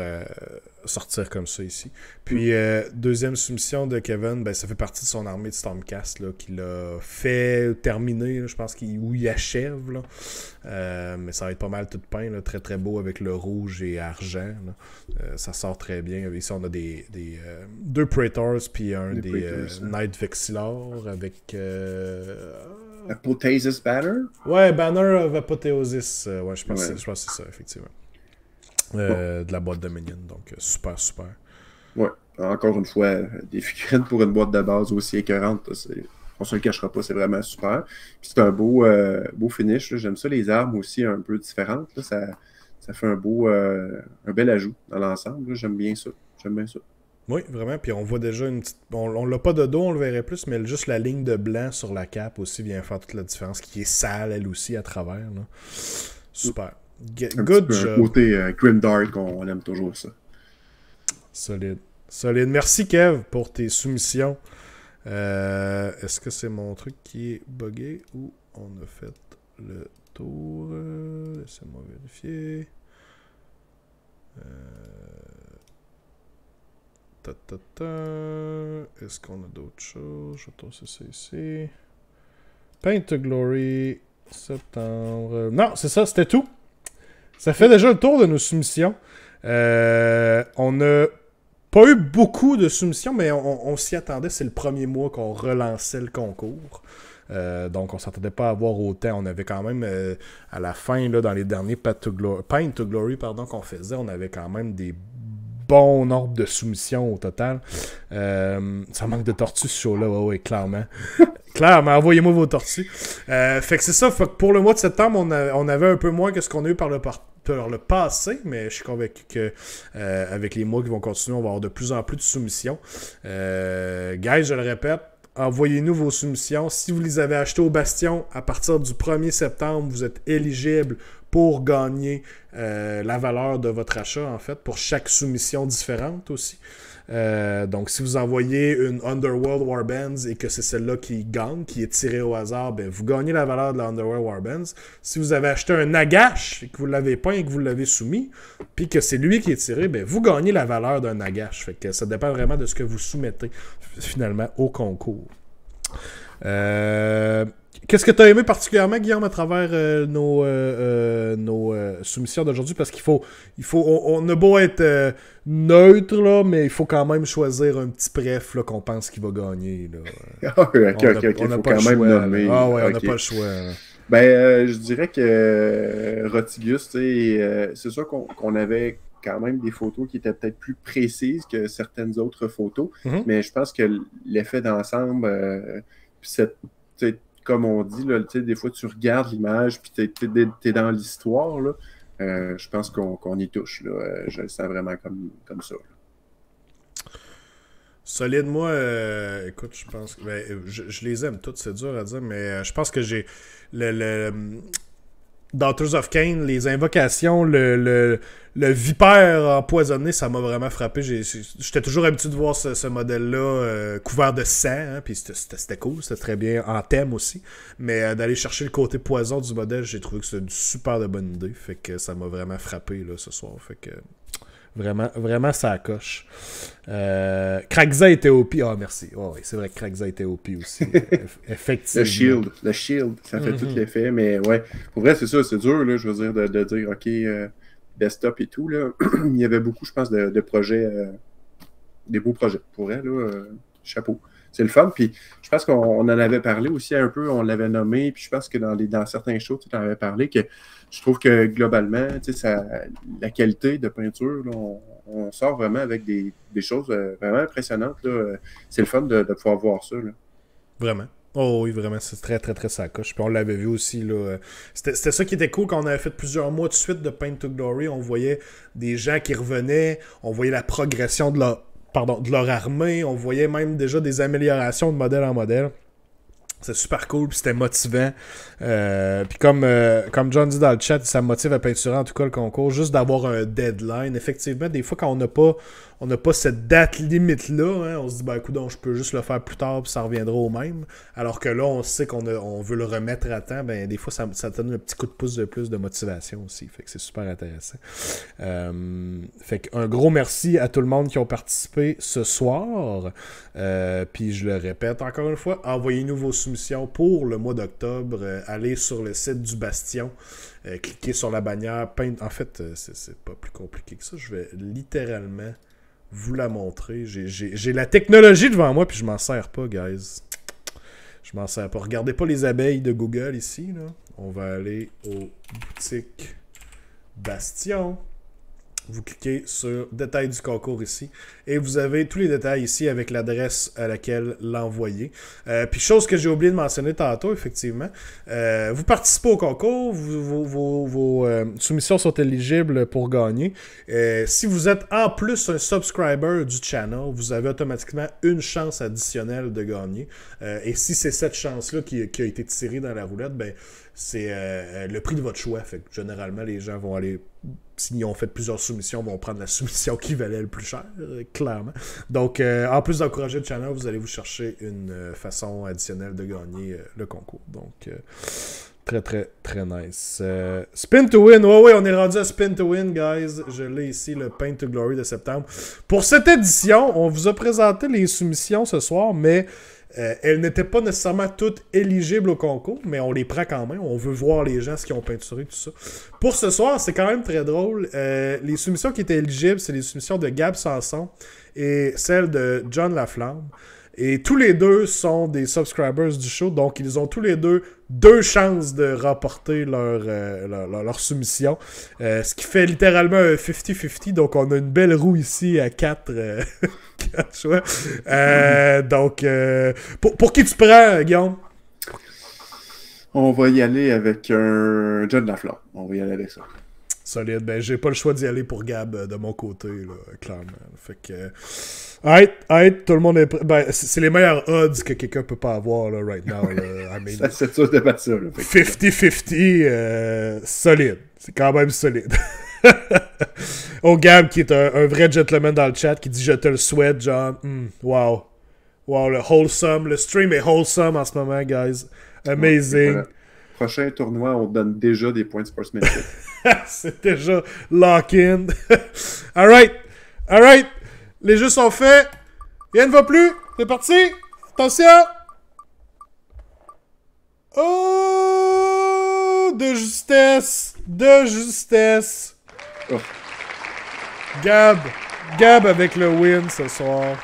sortir comme ça ici. Puis deuxième soumission de Kevin, ben, ça fait partie de son armée de Stormcast là, qu'il a fait terminer, là, je pense où il achève. Là. Mais ça va être pas mal tout peint, là, très très beau avec le rouge et argent. Là. Ça sort très bien. Ici on a deux Praetors puis un des Knight Vexillor avec... Apotheosis Banner? Ouais, Banner of Apotheosis. Ouais, je pense que c'est ça, effectivement. De la boîte Dominion, donc super. Ouais, encore une fois, des figurines pour une boîte de base aussi écœurante, on se le cachera pas, c'est vraiment super. Puis c'est un beau finish, là. J'aime ça, les armes aussi un peu différentes, là. Ça fait un bel ajout dans l'ensemble, là. J'aime bien ça. Oui, vraiment, puis on voit déjà une petite... On l'a pas de dos, on le verrait plus, mais juste la ligne de blanc sur la cape aussi vient faire toute la différence, qui est sale, elle aussi, à travers. Là. Super. Good job. Un côté grimdark, on aime toujours ça. Solide. Solide. Merci, Kev, pour tes soumissions. Est-ce que c'est mon truc qui est buggé ou on a fait le tour? Laissez-moi vérifier. Est-ce qu'on a d'autres choses? Je vais tosser ça ici. Paint to Glory, septembre. Non, c'est ça, c'était tout. Ça fait déjà le tour de nos soumissions. On n'a pas eu beaucoup de soumissions, mais on s'y attendait. C'est le premier mois qu'on relançait le concours. Donc, on s'attendait pas à avoir autant. On avait quand même, à la fin, là, dans les derniers Paint to Glory qu'on faisait, on avait quand même des bon nombre de soumissions au total. Ça manque de tortues ce show-là, ouais, clairement. Clairement, envoyez-moi vos tortues. Fait que c'est ça, fait que pour le mois de septembre, on avait un peu moins que ce qu'on a eu par le passé, mais je suis convaincu que avec les mois qui vont continuer, on va avoir de plus en plus de soumissions. Guys, je le répète, envoyez-nous vos soumissions. Si vous les avez achetées au Bastion, à partir du 1er septembre, vous êtes éligible pour gagner la valeur de votre achat, en fait, pour chaque soumission différente aussi. Donc, si vous envoyez une Underworld Warbands et que c'est celle-là qui gagne, qui est tirée au hasard, ben, vous gagnez la valeur de la Underworld Warbands. Si vous avez acheté un Nagash et que vous l'avez peint et que vous l'avez soumis, puis que c'est lui qui est tiré, ben, vous gagnez la valeur d'un Nagash. Fait que ça dépend vraiment de ce que vous soumettez, finalement, au concours. Qu'est-ce que tu as aimé particulièrement, Guillaume, à travers nos soumissions d'aujourd'hui? Parce on a beau être neutre, là, mais il faut quand même choisir un petit préf là, qu'on pense qu'il va gagner. Là. Ok, on n'a pas le choix. Nommer. Ah ouais, on n'a pas le choix. Là. Ben, je dirais que Rotigus, c'est sûr qu'on avait quand même des photos qui étaient peut-être plus précises que certaines autres photos, mais je pense que l'effet d'ensemble, comme on dit, là, des fois tu regardes l'image puis t'es dans l'histoire, là, je pense qu'on y touche. Là, je le sens vraiment comme ça. Là. Solide, moi, écoute, je pense que je les aime toutes, c'est dur à dire, mais je pense que j'ai le Daughters of Cain, les invocations, le vipère empoisonné, ça m'a vraiment frappé. J'étais toujours habitué de voir ce modèle-là couvert de sang, hein, puis c'était cool, c'était très bien en thème aussi. Mais d'aller chercher le côté poison du modèle, j'ai trouvé que c'était une super de bonne idée. Fait que ça m'a vraiment frappé là, ce soir. Fait que vraiment ça coche. Kragza était OP. Ah, merci. Oh, oui, c'est vrai que Kragza était OP aussi. Effectivement. Le shield, ça fait tout l'effet. Mais ouais, pour vrai, c'est ça, c'est dur, là, je veux dire, de dire, OK, desktop et tout, là. Il y avait beaucoup, je pense, de projets, des beaux projets. Pour vrai, là, chapeau. C'est le fun. Puis je pense qu'on en avait parlé aussi un peu, on l'avait nommé. Puis je pense que dans certains shows, tu en avais parlé que je trouve que globalement, la qualité de peinture, là, on sort vraiment avec des choses vraiment impressionnantes. Là. C'est le fun de pouvoir voir ça. Là. Vraiment. Oh oui, vraiment, c'est très, très, très sacoche. Puis on l'avait vu aussi, là. C'était ça qui était cool quand on avait fait plusieurs mois de suite de Paint to Glory. On voyait des gens qui revenaient, on voyait la progression de leur armée, on voyait même déjà des améliorations de modèle en modèle. C'était super cool, puis c'était motivant. Puis comme John dit dans le chat, ça me motive à peinturer en tout cas le concours, juste d'avoir un deadline. Effectivement, des fois quand on n'a pas cette date limite-là, hein, on se dit, ben écoute, je peux juste le faire plus tard, puis ça reviendra au même. Alors que là, on sait qu'on veut le remettre à temps, ben des fois, ça donne un petit coup de pouce de plus de motivation aussi. Fait que c'est super intéressant. Fait qu'un gros merci à tout le monde qui ont participé ce soir. Puis je le répète encore une fois, envoyez-nous vos soumissions pour le mois d'octobre. Allez sur le site du Bastion. Cliquez sur la bannière. En fait, c'est pas plus compliqué que ça. Je vais littéralement vous la montrer. J'ai la technologie devant moi, puis je m'en sers pas, guys. Je m'en sers pas. Regardez pas les abeilles de Google ici. Là. On va aller aux boutiques Bastion. Vous cliquez sur détails du concours ici et vous avez tous les détails ici avec l'adresse à laquelle l'envoyer. Puis chose que j'ai oublié de mentionner tantôt, effectivement, vous participez au concours, vos soumissions sont éligibles pour gagner. Si vous êtes en plus un subscriber du channel, vous avez automatiquement une chance additionnelle de gagner. Et si c'est cette chance-là qui a été tirée dans la roulette, ben c'est le prix de votre choix. Fait que généralement, les gens vont aller s'ils ont fait plusieurs soumissions, vont prendre la soumission qui valait le plus cher, clairement. Donc, en plus d'encourager le channel, vous allez vous chercher une façon additionnelle de gagner le concours. Donc, très, très, très nice. Spin to Win. Oh oui, on est rendu à Spin to Win, guys. Je l'ai ici, le Paint to Glory de septembre. Pour cette édition, on vous a présenté les soumissions ce soir, mais elles n'étaient pas nécessairement toutes éligibles au concours, mais on les prend quand même. On veut voir les gens, ce qu'ils ont peinturé, tout ça. Pour ce soir, c'est quand même très drôle. Les soumissions qui étaient éligibles, c'est les soumissions de Gab Sanson et celle de John Laflamme. Et tous les deux sont des subscribers du show, donc ils ont tous les deux chances de remporter leur soumission. Ce qui fait littéralement un 50-50, donc on a une belle roue ici à 4 choix. Donc, pour qui tu prends, Guillaume? On va y aller avec un John Laflamme. On va y aller avec ça. Solide. Ben, j'ai pas le choix d'y aller pour Gab de mon côté, là, clairement. Fait que... Alright, tout le monde est prêt. Ben, c'est les meilleurs odds que quelqu'un peut pas avoir, là, right now. Là. I mean, c'est sûr de battre ça, là. 50-50, solide. C'est quand même solide. Oh, Gab, qui est un vrai gentleman dans le chat, qui dit « Je te le souhaite, John. Wow. Wow, le stream est wholesome en ce moment, guys. Amazing. Voilà. Prochain tournoi, on donne déjà des points de sportsmanship. C'est déjà lock-in. Alright. Les jeux sont faits. Rien ne va plus. C'est parti. Attention. Oh, de justesse. Oh. Gab avec le win ce soir.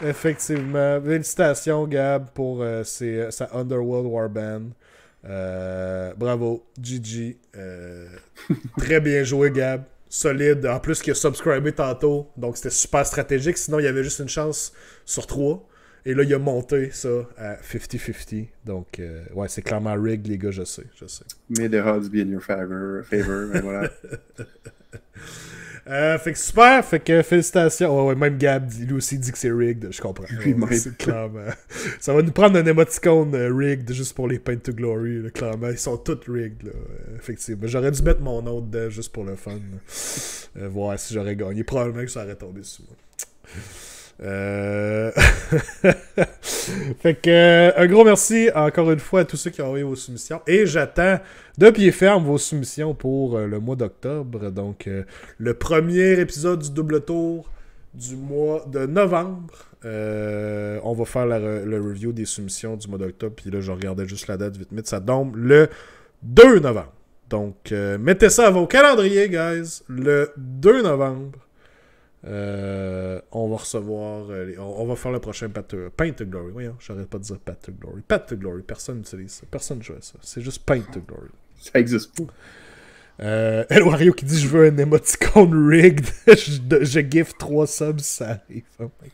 Effectivement. Félicitations, Gab, pour sa Underworld Warband. Bravo, GG. Très bien joué, Gab. Solide. En plus, qu'il a subscribé tantôt. Donc, c'était super stratégique. Sinon, il y avait juste une chance sur 3. Et là, il a monté ça à 50-50. Donc, ouais, c'est clairement rigged, les gars, je sais. May the odds be in your favor, mais voilà. Fait que super, fait que félicitations. Ouais, même Gab, lui aussi dit que c'est rigged, je comprends. Ouais, c'est clairement. Ça va nous prendre un émoticône rigged juste pour les Paint to Glory, là, clairement. Ils sont tous rigged, là, effectivement. J'aurais dû mettre mon nom dedans juste pour le fun. Voir si j'aurais gagné. Probablement que ça aurait tombé sur moi. Fait que un gros merci encore une fois à tous ceux qui ont envoyé vos soumissions et j'attends de pied ferme vos soumissions pour le mois d'octobre, donc le premier épisode du double tour du mois de novembre. On va faire le review des soumissions du mois d'octobre, puis là je regardais juste la date vite, ça tombe le 2 novembre, donc mettez ça à vos calendriers, guys. Le 2 novembre on va recevoir on va faire le prochain Paint to Glory. Voyons, j'arrête pas de dire Paint to Glory. Paint to Glory, personne n'utilise ça. Personne ne joue à ça. C'est juste Paint to Glory. Ça existe pas. El Wario qui dit je veux un emoticon rigged. je gif 3 subs, ça arrive. Oh my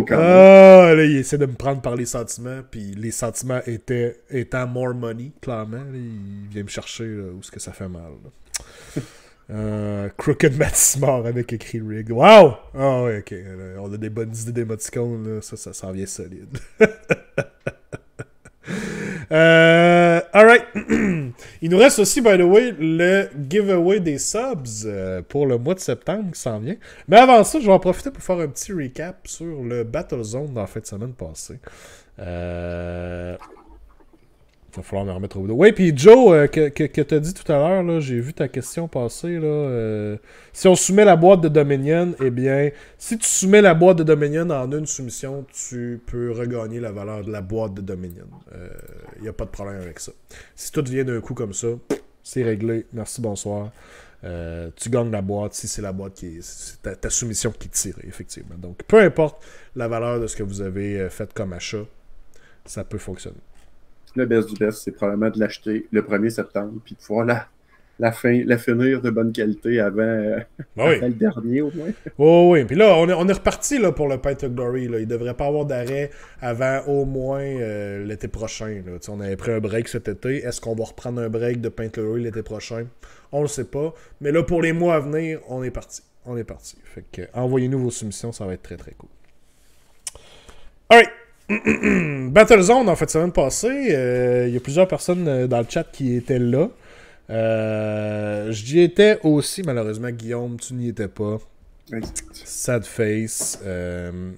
God. Là, il essaie de me prendre par les sentiments, puis les sentiments étant more money, clairement. Là, il vient me chercher là, où est-ce que ça fait mal. Crooked Matismore avec écrit Rig. Wow! Ah ouais, ok. On a des bonnes idées d'émoticônes, là. Ça s'en vient solide. Alright. Il nous reste aussi, by the way, le giveaway des subs pour le mois de septembre qui s'en vient. Mais avant ça, je vais en profiter pour faire un petit recap sur le Battlezone dans la fin de semaine passée. Il va falloir me remettre au bout. Oui, puis Joe, que t'as dit tout à l'heure, là, j'ai vu ta question passer. Là, si on soumet la boîte de Dominion, eh bien, si tu soumets la boîte de Dominion en une soumission, tu peux regagner la valeur de la boîte de Dominion. Il n'y a pas de problème avec ça. Si tout vient d'un coup comme ça, c'est réglé. Merci, bonsoir. Tu gagnes la boîte si c'est la boîte c'est ta soumission qui est tirée, effectivement. Donc, peu importe la valeur de ce que vous avez fait comme achat, ça peut fonctionner. Le best du best, c'est probablement de l'acheter le 1er septembre, puis de pouvoir la finir de bonne qualité avant, avant le dernier, au moins. Oh, oui, puis là, on est reparti là, pour le Paint to Glory. Là. Il ne devrait pas avoir d'arrêt avant au moins l'été prochain. Là. On avait pris un break cet été. Est-ce qu'on va reprendre un break de Paint to Glory l'été prochain? On le sait pas. Mais là, pour les mois à venir, on est parti. Fait que envoyez-nous vos soumissions, ça va être très très cool. Alright! Battlezone, en fait, semaine passée, il y a plusieurs personnes dans le chat qui étaient là. J'y étais aussi, malheureusement, Guillaume, tu n'y étais pas. Exact. Sad face.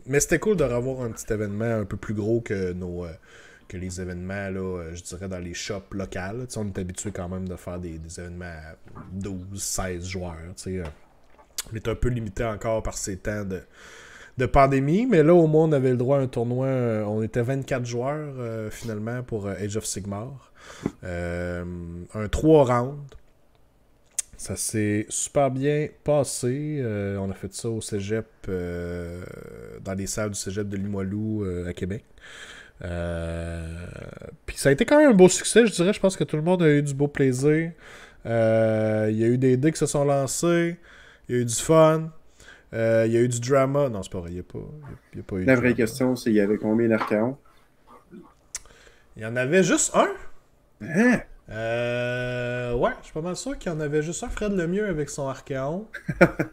Mais c'était cool de revoir un petit événement un peu plus gros que que les événements, là, je dirais, dans les shops locales. On est habitué quand même de faire des événements à 12, 16 joueurs. On est un peu limité encore par ces temps de pandémie, mais là, au moins, on avait le droit à un tournoi. On était 24 joueurs, finalement, pour Age of Sigmar. Un 3 rounds. Ça s'est super bien passé. On a fait ça au cégep, dans les salles du cégep de Limoilou à Québec. Puis ça a été quand même un beau succès, je dirais. Je pense que tout le monde a eu du beau plaisir. Il y a eu des dés qui se sont lancés. Il y a eu du fun. Il y a eu du drama. Non, c'est pas vrai. Il n'y a pas eu La de vraie drama. question, c'est il y avait combien d'archaons? Il y en avait juste un. Hein? Ouais, je suis pas mal sûr qu'il y en avait juste un. Fred Lemieux avec son Archaon.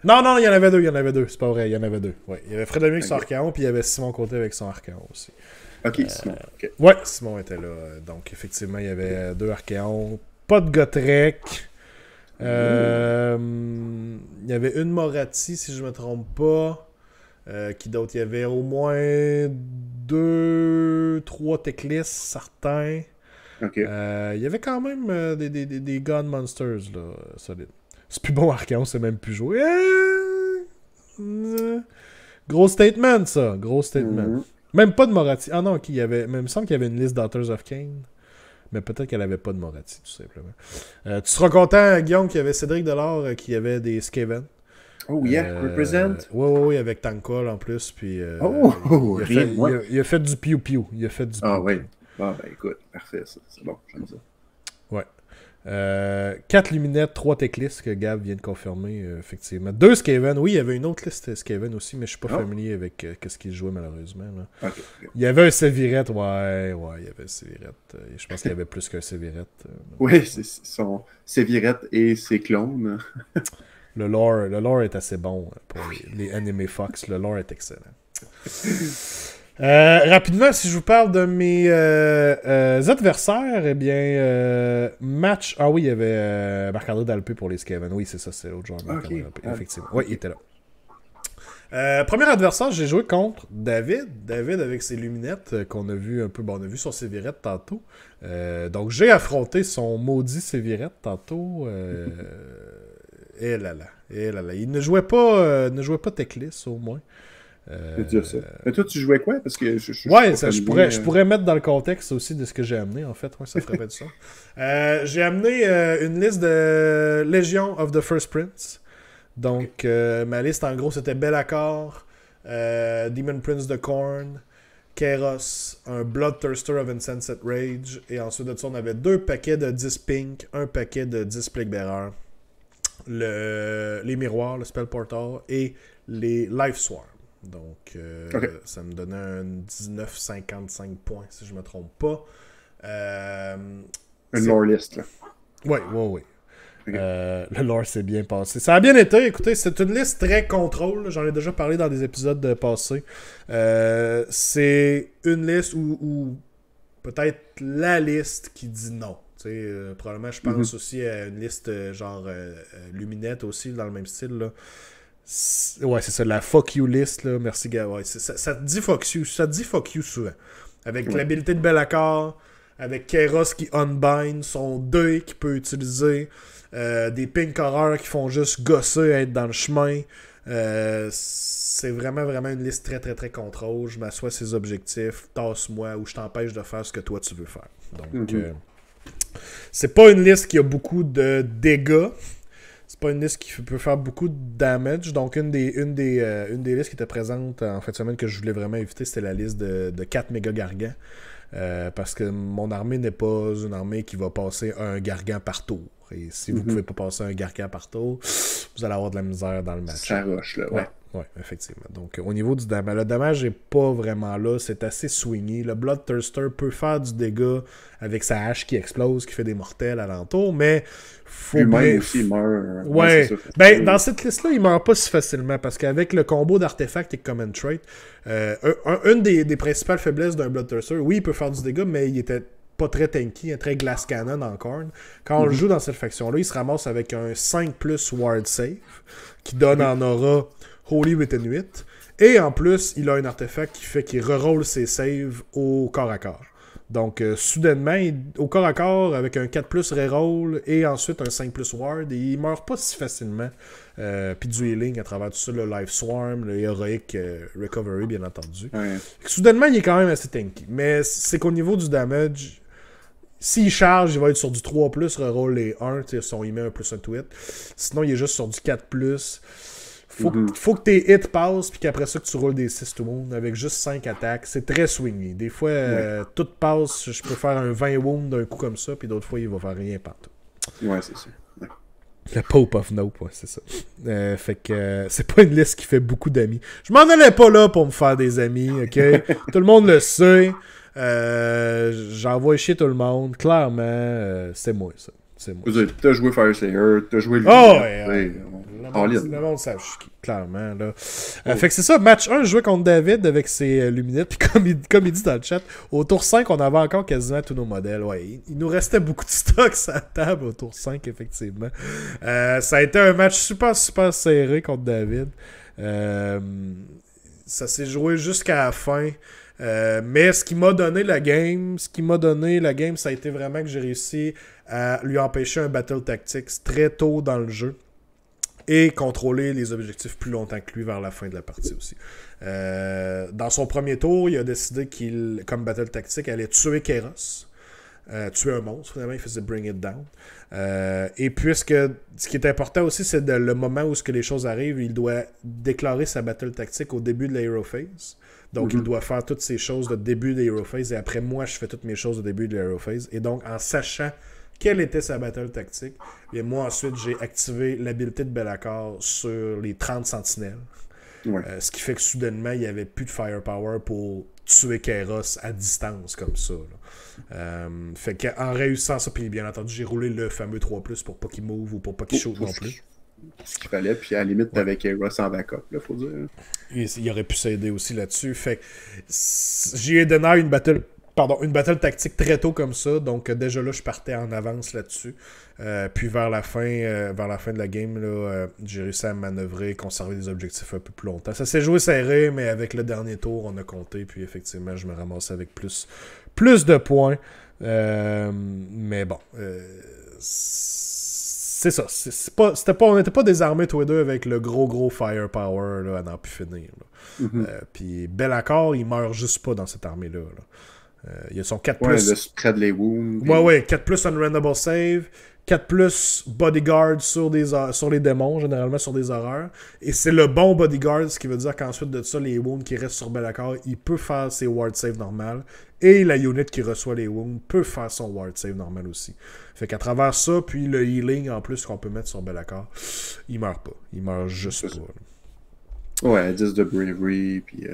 non, il y en avait deux. C'est pas vrai, il y en avait deux. Ouais, il y avait Fred Lemieux avec son Archaon, puis il y avait Simon Côté avec son Archaon aussi. Ok, Simon. Okay. Ouais, Simon était là. Donc, effectivement, il y avait deux Archaons. Pas de Gotrek. Il y avait une Moratti, si je me trompe pas. Qui d'autre? Il y avait au moins 3 Teclis, certains. Ok. Il y avait quand même des God Monsters, là, solides. C'est plus bon, Archaon, c'est même plus joué. Gros statement, ça. Gros statement. Même pas de Moratti. Ah non, ok, il y avait... Mais il me semble qu'il y avait une liste Daughters of Cain. Mais peut-être qu'elle avait pas de Moratti, tout simplement. Tu seras content, Guillaume, qu'il y avait Cédric Delors, qui avait des Skaven. Oh yeah, represent. Oui, avec Tankol en plus. Puis, il a fait du piou-piou. Ah oui. Ah ben écoute, parfait ça. C'est bon, j'aime ça. Ouais. 4 Luminettes, 3 Teclis que Gab vient de confirmer, effectivement. 2 Skaven. Oui, il y avait une autre liste Skaven aussi, mais je suis pas familier avec ce qu'il jouait malheureusement. Là. Okay. Il y avait un Sévirette, ouais, il y avait un Sévirette. Je pense qu'il y avait plus qu'un Sévirette. Oui, c'est son Sévirette et ses clones. Le lore est assez bon pour les Anime Fox. Le lore est excellent. Rapidement, si je vous parle de mes adversaires, eh bien, match... Ah oui, il y avait Marc-André Dalpé pour les Skaven. Oui, c'est ça, c'est l'autre joueur. Okay. Effectivement. Oui, il était là. Premier adversaire, j'ai joué contre David. David avec ses luminettes qu'on a vu un peu... Bon, on a vu son Sévirette tantôt. Donc, j'ai affronté son maudit Sévirette tantôt. Et là là. Il ne jouait pas Teclis, au moins. C'est dur ça. Mais toi, tu jouais quoi? Parce que je pourrais mettre dans le contexte aussi de ce que j'ai amené, en fait. Ouais, ça ferait pas du sens. J'ai amené une liste de Legion of the First Prince. Donc, ma liste, en gros, c'était Be'lakor, Demon Prince de Khorne, Kairos, un Bloodthirster of Insensate Rage, et ensuite de ça, on avait 2 paquets de 10 Pink, un paquet de 10 Plaguebearer, les miroirs, le Spell Portal, et les Life Swarm. Donc, ça me donnait un 19,55 points, si je me trompe pas. Une lore list, là. Oui. Okay. Le lore s'est bien passé. Ça a bien été, écoutez, c'est une liste très contrôle. J'en ai déjà parlé dans des épisodes passés. C'est une liste où peut-être la liste qui dit non. Probablement, je pense aussi à une liste genre Luminette aussi, dans le même style, là. Ouais, c'est ça, la fuck you list, là. Merci, gars. Ouais, ça te dit fuck you. Ça te dit fuck you souvent. Avec l'habilité de Be'lakor, avec Kairos qui unbind, son deuil qu'il peut utiliser, des pink horrors qui font juste gosser à être dans le chemin. C'est vraiment une liste très très très contrôle. Je m'assois ses objectifs, tasse-moi ou je t'empêche de faire ce que toi tu veux faire. Donc, c'est pas une liste qui a beaucoup de dégâts. C'est pas une liste qui peut faire beaucoup de damage. Donc, une des listes qui était présente en fin de semaine que je voulais vraiment éviter, c'était la liste de 4 méga gargants. Parce que mon armée n'est pas une armée qui va passer un gargant par tour. Et si vous pouvez pas passer un gargant par tour, vous allez avoir de la misère dans le match. Ça rush, là, ouais. Ouais, effectivement. Donc, au niveau du damage, le damage n'est pas vraiment là. C'est assez swingy. Le Bloodthirster peut faire du dégât avec sa hache qui explose, qui fait des mortels alentour, mais faut lui-même aussi il meurt. Ouais. Ben, dans cette liste-là, il meurt pas si facilement parce qu'avec le combo d'artefacts et common trait, une des principales faiblesses d'un Bloodthirster, oui, il peut faire du dégât, mais il était pas très tanky, très glass cannon en Khorne. Quand on le joue dans cette faction-là, il se ramasse avec un 5+ ward save qui donne en aura Holy Within 8. Et en plus, il a un artefact qui fait qu'il reroll ses saves au corps à corps. Donc, soudainement, au corps à corps, avec un 4+ reroll et ensuite un 5+ ward, il meurt pas si facilement. Puis du healing à travers tout ça, le Life Swarm, le Heroic Recovery, bien entendu. Ouais. Soudainement, il est quand même assez tanky. Mais c'est qu'au niveau du damage, s'il charge, il va être sur du 3+, reroll les 1, si on y met un plus un tweet. Sinon, il est juste sur du 4+. Faut que tes hits passent, puis qu'après ça, que tu roules des 6 to wound avec juste 5 attaques. C'est très swingy. Des fois, tout passe, je peux faire un 20 wound d'un coup comme ça, puis d'autres fois, il va faire rien partout. Ouais, c'est ça. Ouais. Le Pope of Nope, ouais, c'est ça. Fait que c'est pas une liste qui fait beaucoup d'amis. Je m'en allais pas là pour me faire des amis, ok? Tout le monde le sait. J'envoie chier tout le monde. Clairement, c'est moi, ça. C'est moi. T'as joué Fire Slayer, t'as joué Le monde savent clairement. Là. Fait que c'est ça, match 1, je jouais contre David avec ses lunettes. Puis comme il dit dans le chat, au tour 5, on avait encore quasiment tous nos modèles. Ouais, il nous restait beaucoup de stocks à la table au tour 5, effectivement. Ça a été un match super, super serré contre David. Ça s'est joué jusqu'à la fin. Mais ce qui m'a donné la game, ça a été vraiment que j'ai réussi à lui empêcher un battle tactics très tôt dans le jeu et contrôler les objectifs plus longtemps que lui vers la fin de la partie aussi. Dans son premier tour, il a décidé qu'il, comme battle tactique, allait tuer Kairos. Tuer un monstre, finalement, il faisait bring it down. Et puisque ce qui est important aussi, c'est le moment où les choses arrivent, il doit déclarer sa battle tactique au début de la hero phase. Donc, il doit faire toutes ces choses de début de hero phase. Et après, moi, je fais toutes mes choses au début de la hero phase. Et donc, en sachant quelle était sa battle tactique, et moi, ensuite, j'ai activé l'habilité de Be'lakor sur les 30 sentinelles. Ouais. Ce qui fait que soudainement, il n'y avait plus de firepower pour tuer Kairos à distance comme ça. Fait qu'en réussissant ça, puis bien entendu, j'ai roulé le fameux 3+, pour pas qu'il move ou pour pas qu'il shoot non plus. Ce qu'il fallait, puis à la limite, t'avais Kairos en backup, là, faut dire. Il aurait pu s'aider aussi là-dessus. Fait que j'ai donné une battle tactique très tôt comme ça, donc déjà là, je partais en avance là-dessus. Puis vers la fin de la game, là, j'ai réussi à manœuvrer, conserver des objectifs un peu plus longtemps. Ça s'est joué serré, mais avec le dernier tour, on a compté, puis effectivement, je me ramasse avec plus de points. Mais bon, c'est ça. On n'était pas désarmés tous les deux avec le gros firepower là, à n'en plus finir. Puis Be'lakor, il meurt juste pas dans cette armée-là. Il a son 4+. Ouais, le spread les wounds. Ouais, 4+ unrandable save, 4+ bodyguard sur les démons, généralement sur des horreurs. Et c'est le bon bodyguard, ce qui veut dire qu'ensuite de ça, les wounds qui restent sur Be'lakor, il peut faire ses ward save normales. Et la unit qui reçoit les wounds peut faire son ward save normal aussi. Fait qu'à travers ça, puis le healing en plus qu'on peut mettre sur Be'lakor, il meurt pas. Il meurt juste pas. Ouais, 10 de bravery, puis...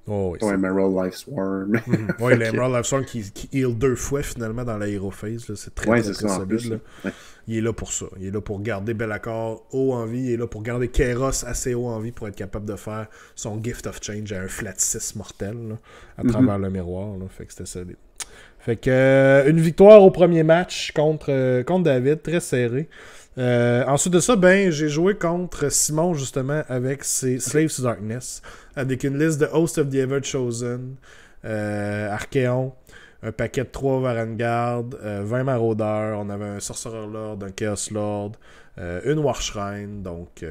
Oh, oui, Emerald Life Swarm. Oui, l'Emerald Life Swarm qui heal 2 fois finalement dans la hero phase. Là. C'est très solide. Plus, là. Ouais. Il est là pour ça. Il est là pour garder Be'lakor haut en vie. Il est là pour garder Kairos assez haut en vie pour être capable de faire son Gift of Change à un flat 6 mortel là, à travers le miroir. Là. Fait que c'était solide. Fait que une victoire au premier match contre David, très serré. Ensuite de ça, j'ai joué contre Simon justement avec ses Slaves to Darkness, avec une liste de Host of the Ever Chosen, Archéon, un paquet de 3 Varangard, 20 Maraudeurs, on avait un Sorcerer Lord, un Chaos Lord, une War Shrine, donc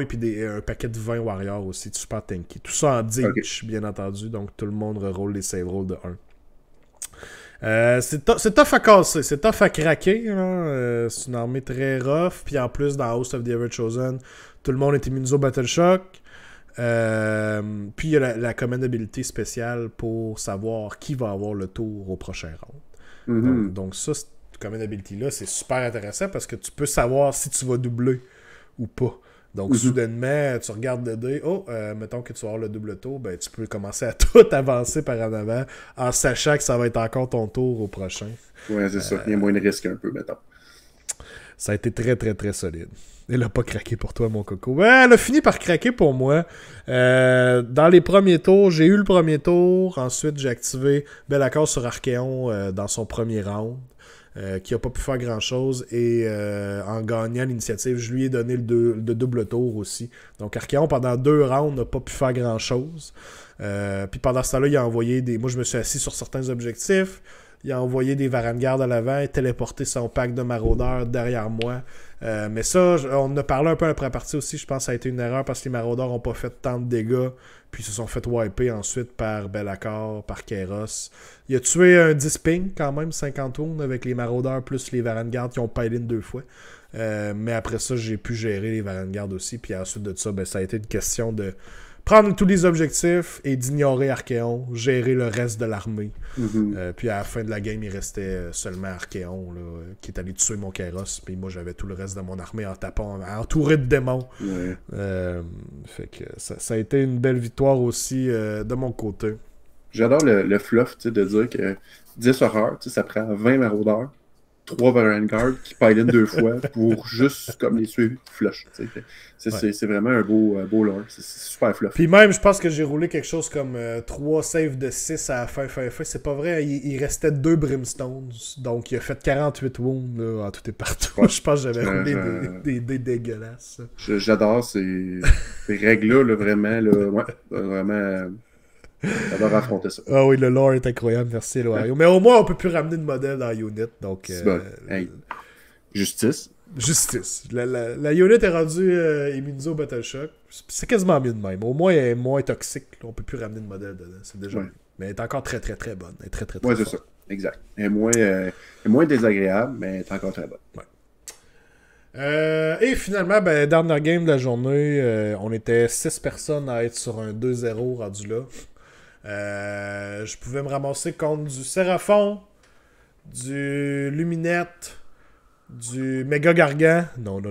puis un paquet de 20 Warriors aussi, super tanky. Tout ça en Dinch, bien entendu, donc tout le monde reroll les save rolls de 1. C'est tough à casser, c'est tough à craquer. C'est une armée très rough. Puis en plus, dans Host of the Ever Chosen, tout le monde est immunisé au Battle Shock. Puis il y a la command ability spéciale pour savoir qui va avoir le tour au prochain round. Donc ça, cette command ability-là, c'est super intéressant parce que tu peux savoir si tu vas doubler ou pas. Donc, soudainement, tu regardes le dé. Mettons que tu vas avoir le double tour. Tu peux commencer à tout avancer par en avant en sachant que ça va être encore ton tour au prochain. Ouais, c'est ça. Il y a moins de risque un peu, mettons. Ça a été très, très, très solide. Elle a pas craqué pour toi, mon coco. Ouais, elle a fini par craquer pour moi. Dans les premiers tours, j'ai eu le premier tour. Ensuite, j'ai activé Bellacor sur Archeon dans son premier round. Qui a pas pu faire grand chose et en gagnant l'initiative, je lui ai donné le double tour aussi. Donc Archeon pendant 2 rounds n'a pas pu faire grand chose. Puis pendant ce temps-là, il a envoyé des. Moi je me suis assis sur certains objectifs. Il a envoyé des Varanguards à l'avant et téléporté son pack de maraudeurs derrière moi. Mais ça, on en a parlé un peu après la partie aussi. Je pense que ça a été une erreur parce que les maraudeurs n'ont pas fait tant de dégâts. Puis ils se sont fait wiper ensuite par Bellacor, par Kairos. Il a tué un 10 ping quand même, 50 wounds avec les maraudeurs plus les Varanguards qui ont pile in 2 fois. Mais après ça, j'ai pu gérer les Varanguards aussi. Puis ensuite de ça, ça a été une question de prendre tous les objectifs et d'ignorer Archeon, gérer le reste de l'armée. Puis à la fin de la game, il restait seulement Archeon qui est allé tuer mon Kairos. Puis moi, j'avais tout le reste de mon armée en tapant, entouré de démons. Ouais. Fait que ça a été une belle victoire aussi de mon côté. J'adore le fluff, tu sais, de dire que 10 horreurs, tu sais, ça prend 20 maraudeurs, 3 Varanguards qui pile 2 fois pour juste comme les suivre flush. Tu sais. C'est vraiment un beau lore. C'est super fluff. Puis même, je pense que j'ai roulé quelque chose comme 3 saves de 6 à la fin. C'est pas vrai, il restait 2 Brimstones. Donc il a fait 48 wounds là, en tout et partout. Ouais. Je pense que j'avais roulé des dégueulasses. J'adore ces règles-là, là, vraiment. Là, ouais, vraiment. J'adore affronter ça. Ah oui, le lore est incroyable, merci Loario. Mais au moins, on peut plus ramener de modèle dans Unit. Donc, bon. Hey. Justice. La Unit est rendue immunisée au Battleshock. C'est quasiment mieux de même. Au moins, elle est moins toxique. On peut plus ramener de modèle dedans. C'est déjà mieux. Mais elle est encore très, très, très bonne. Elle est très, très, très ouais, c'est ça. Exact. Elle est moins désagréable, mais elle est encore très bonne. Ouais. Et finalement, dernière game de la journée, on était 6 personnes à être sur un 2-0 rendu là. Je pouvais me ramasser contre du Séraphon, du Luminette, du Méga Gargant, non,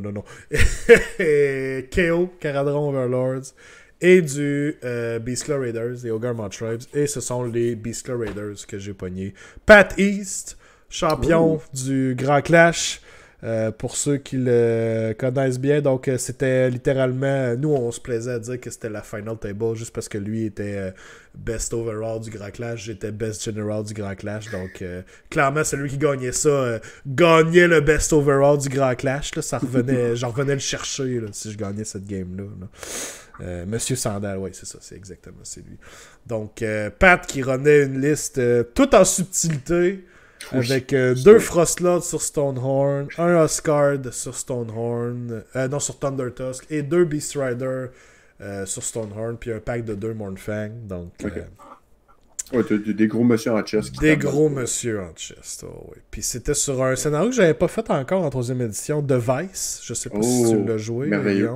KO, Caradron Overlords, et du Beastlaw Raiders, les Ogre Tribes, et ce sont les Beastlaw Raiders que j'ai pognés. Pat East, champion du Grand Clash, pour ceux qui le connaissent bien. Donc c'était littéralement, nous on se plaisait à dire que c'était la final table juste parce que lui était best overall du Grand Clash, j'étais best general du Grand Clash. Donc clairement celui qui gagnait ça gagnait le best overall du Grand Clash là. Ça revenait, j'en revenais le chercher là, si je gagnais cette game là. Monsieur Sandal, oui, c'est ça, c'est exactement, c'est lui. Donc Pat qui renaît une liste toute en subtilité. Avec 2 Frostlords sur Stonehorn, un Oscard sur Stonehorn, non sur Thunder Tusk, et 2 Beast Rider sur Stonehorn, puis un pack de 2 Mournfang. Donc, ouais, t'as des gros monsieur en chest. Des gros monsieur en chest, oui. Puis c'était sur un scénario que j'avais pas fait encore en 3e édition, de Vice. Je sais pas si tu l'as joué. Merveilleux.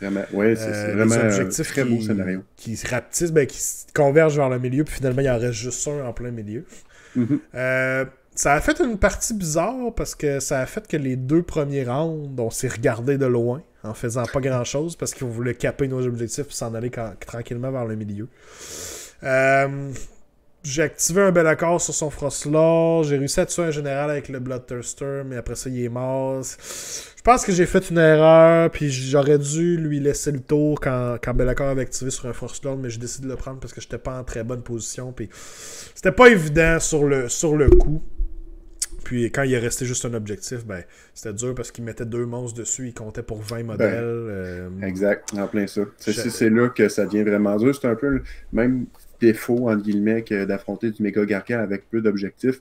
Vraiment, ouais, c'est vraiment un très beau scénario. Qui se rapetissent, qui convergent vers le milieu, puis finalement il en reste juste un en plein milieu. Ça a fait une partie bizarre parce que ça a fait que les 2 premiers rounds, on s'est regardé de loin en faisant pas grand chose parce qu'on voulait caper nos objectifs et s'en aller tranquillement vers le milieu. J'ai activé un bel accord sur son Frostlord, j'ai réussi à tuer un général avec le Bloodthirster, mais après ça il est mort. Je pense que j'ai fait une erreur, puis j'aurais dû lui laisser le tour quand Bellacor avait activé sur un Frostlord, mais j'ai décidé de le prendre parce que j'étais pas en très bonne position, puis c'était pas évident sur le coup. Puis quand il est resté juste un objectif, c'était dur parce qu'il mettait 2 monstres dessus, il comptait pour 20 modèles. Exact, en plein ça. C'est là que ça devient vraiment dur. C'est un peu le même défaut, entre guillemets, que d'affronter du méga gargant avec peu d'objectifs.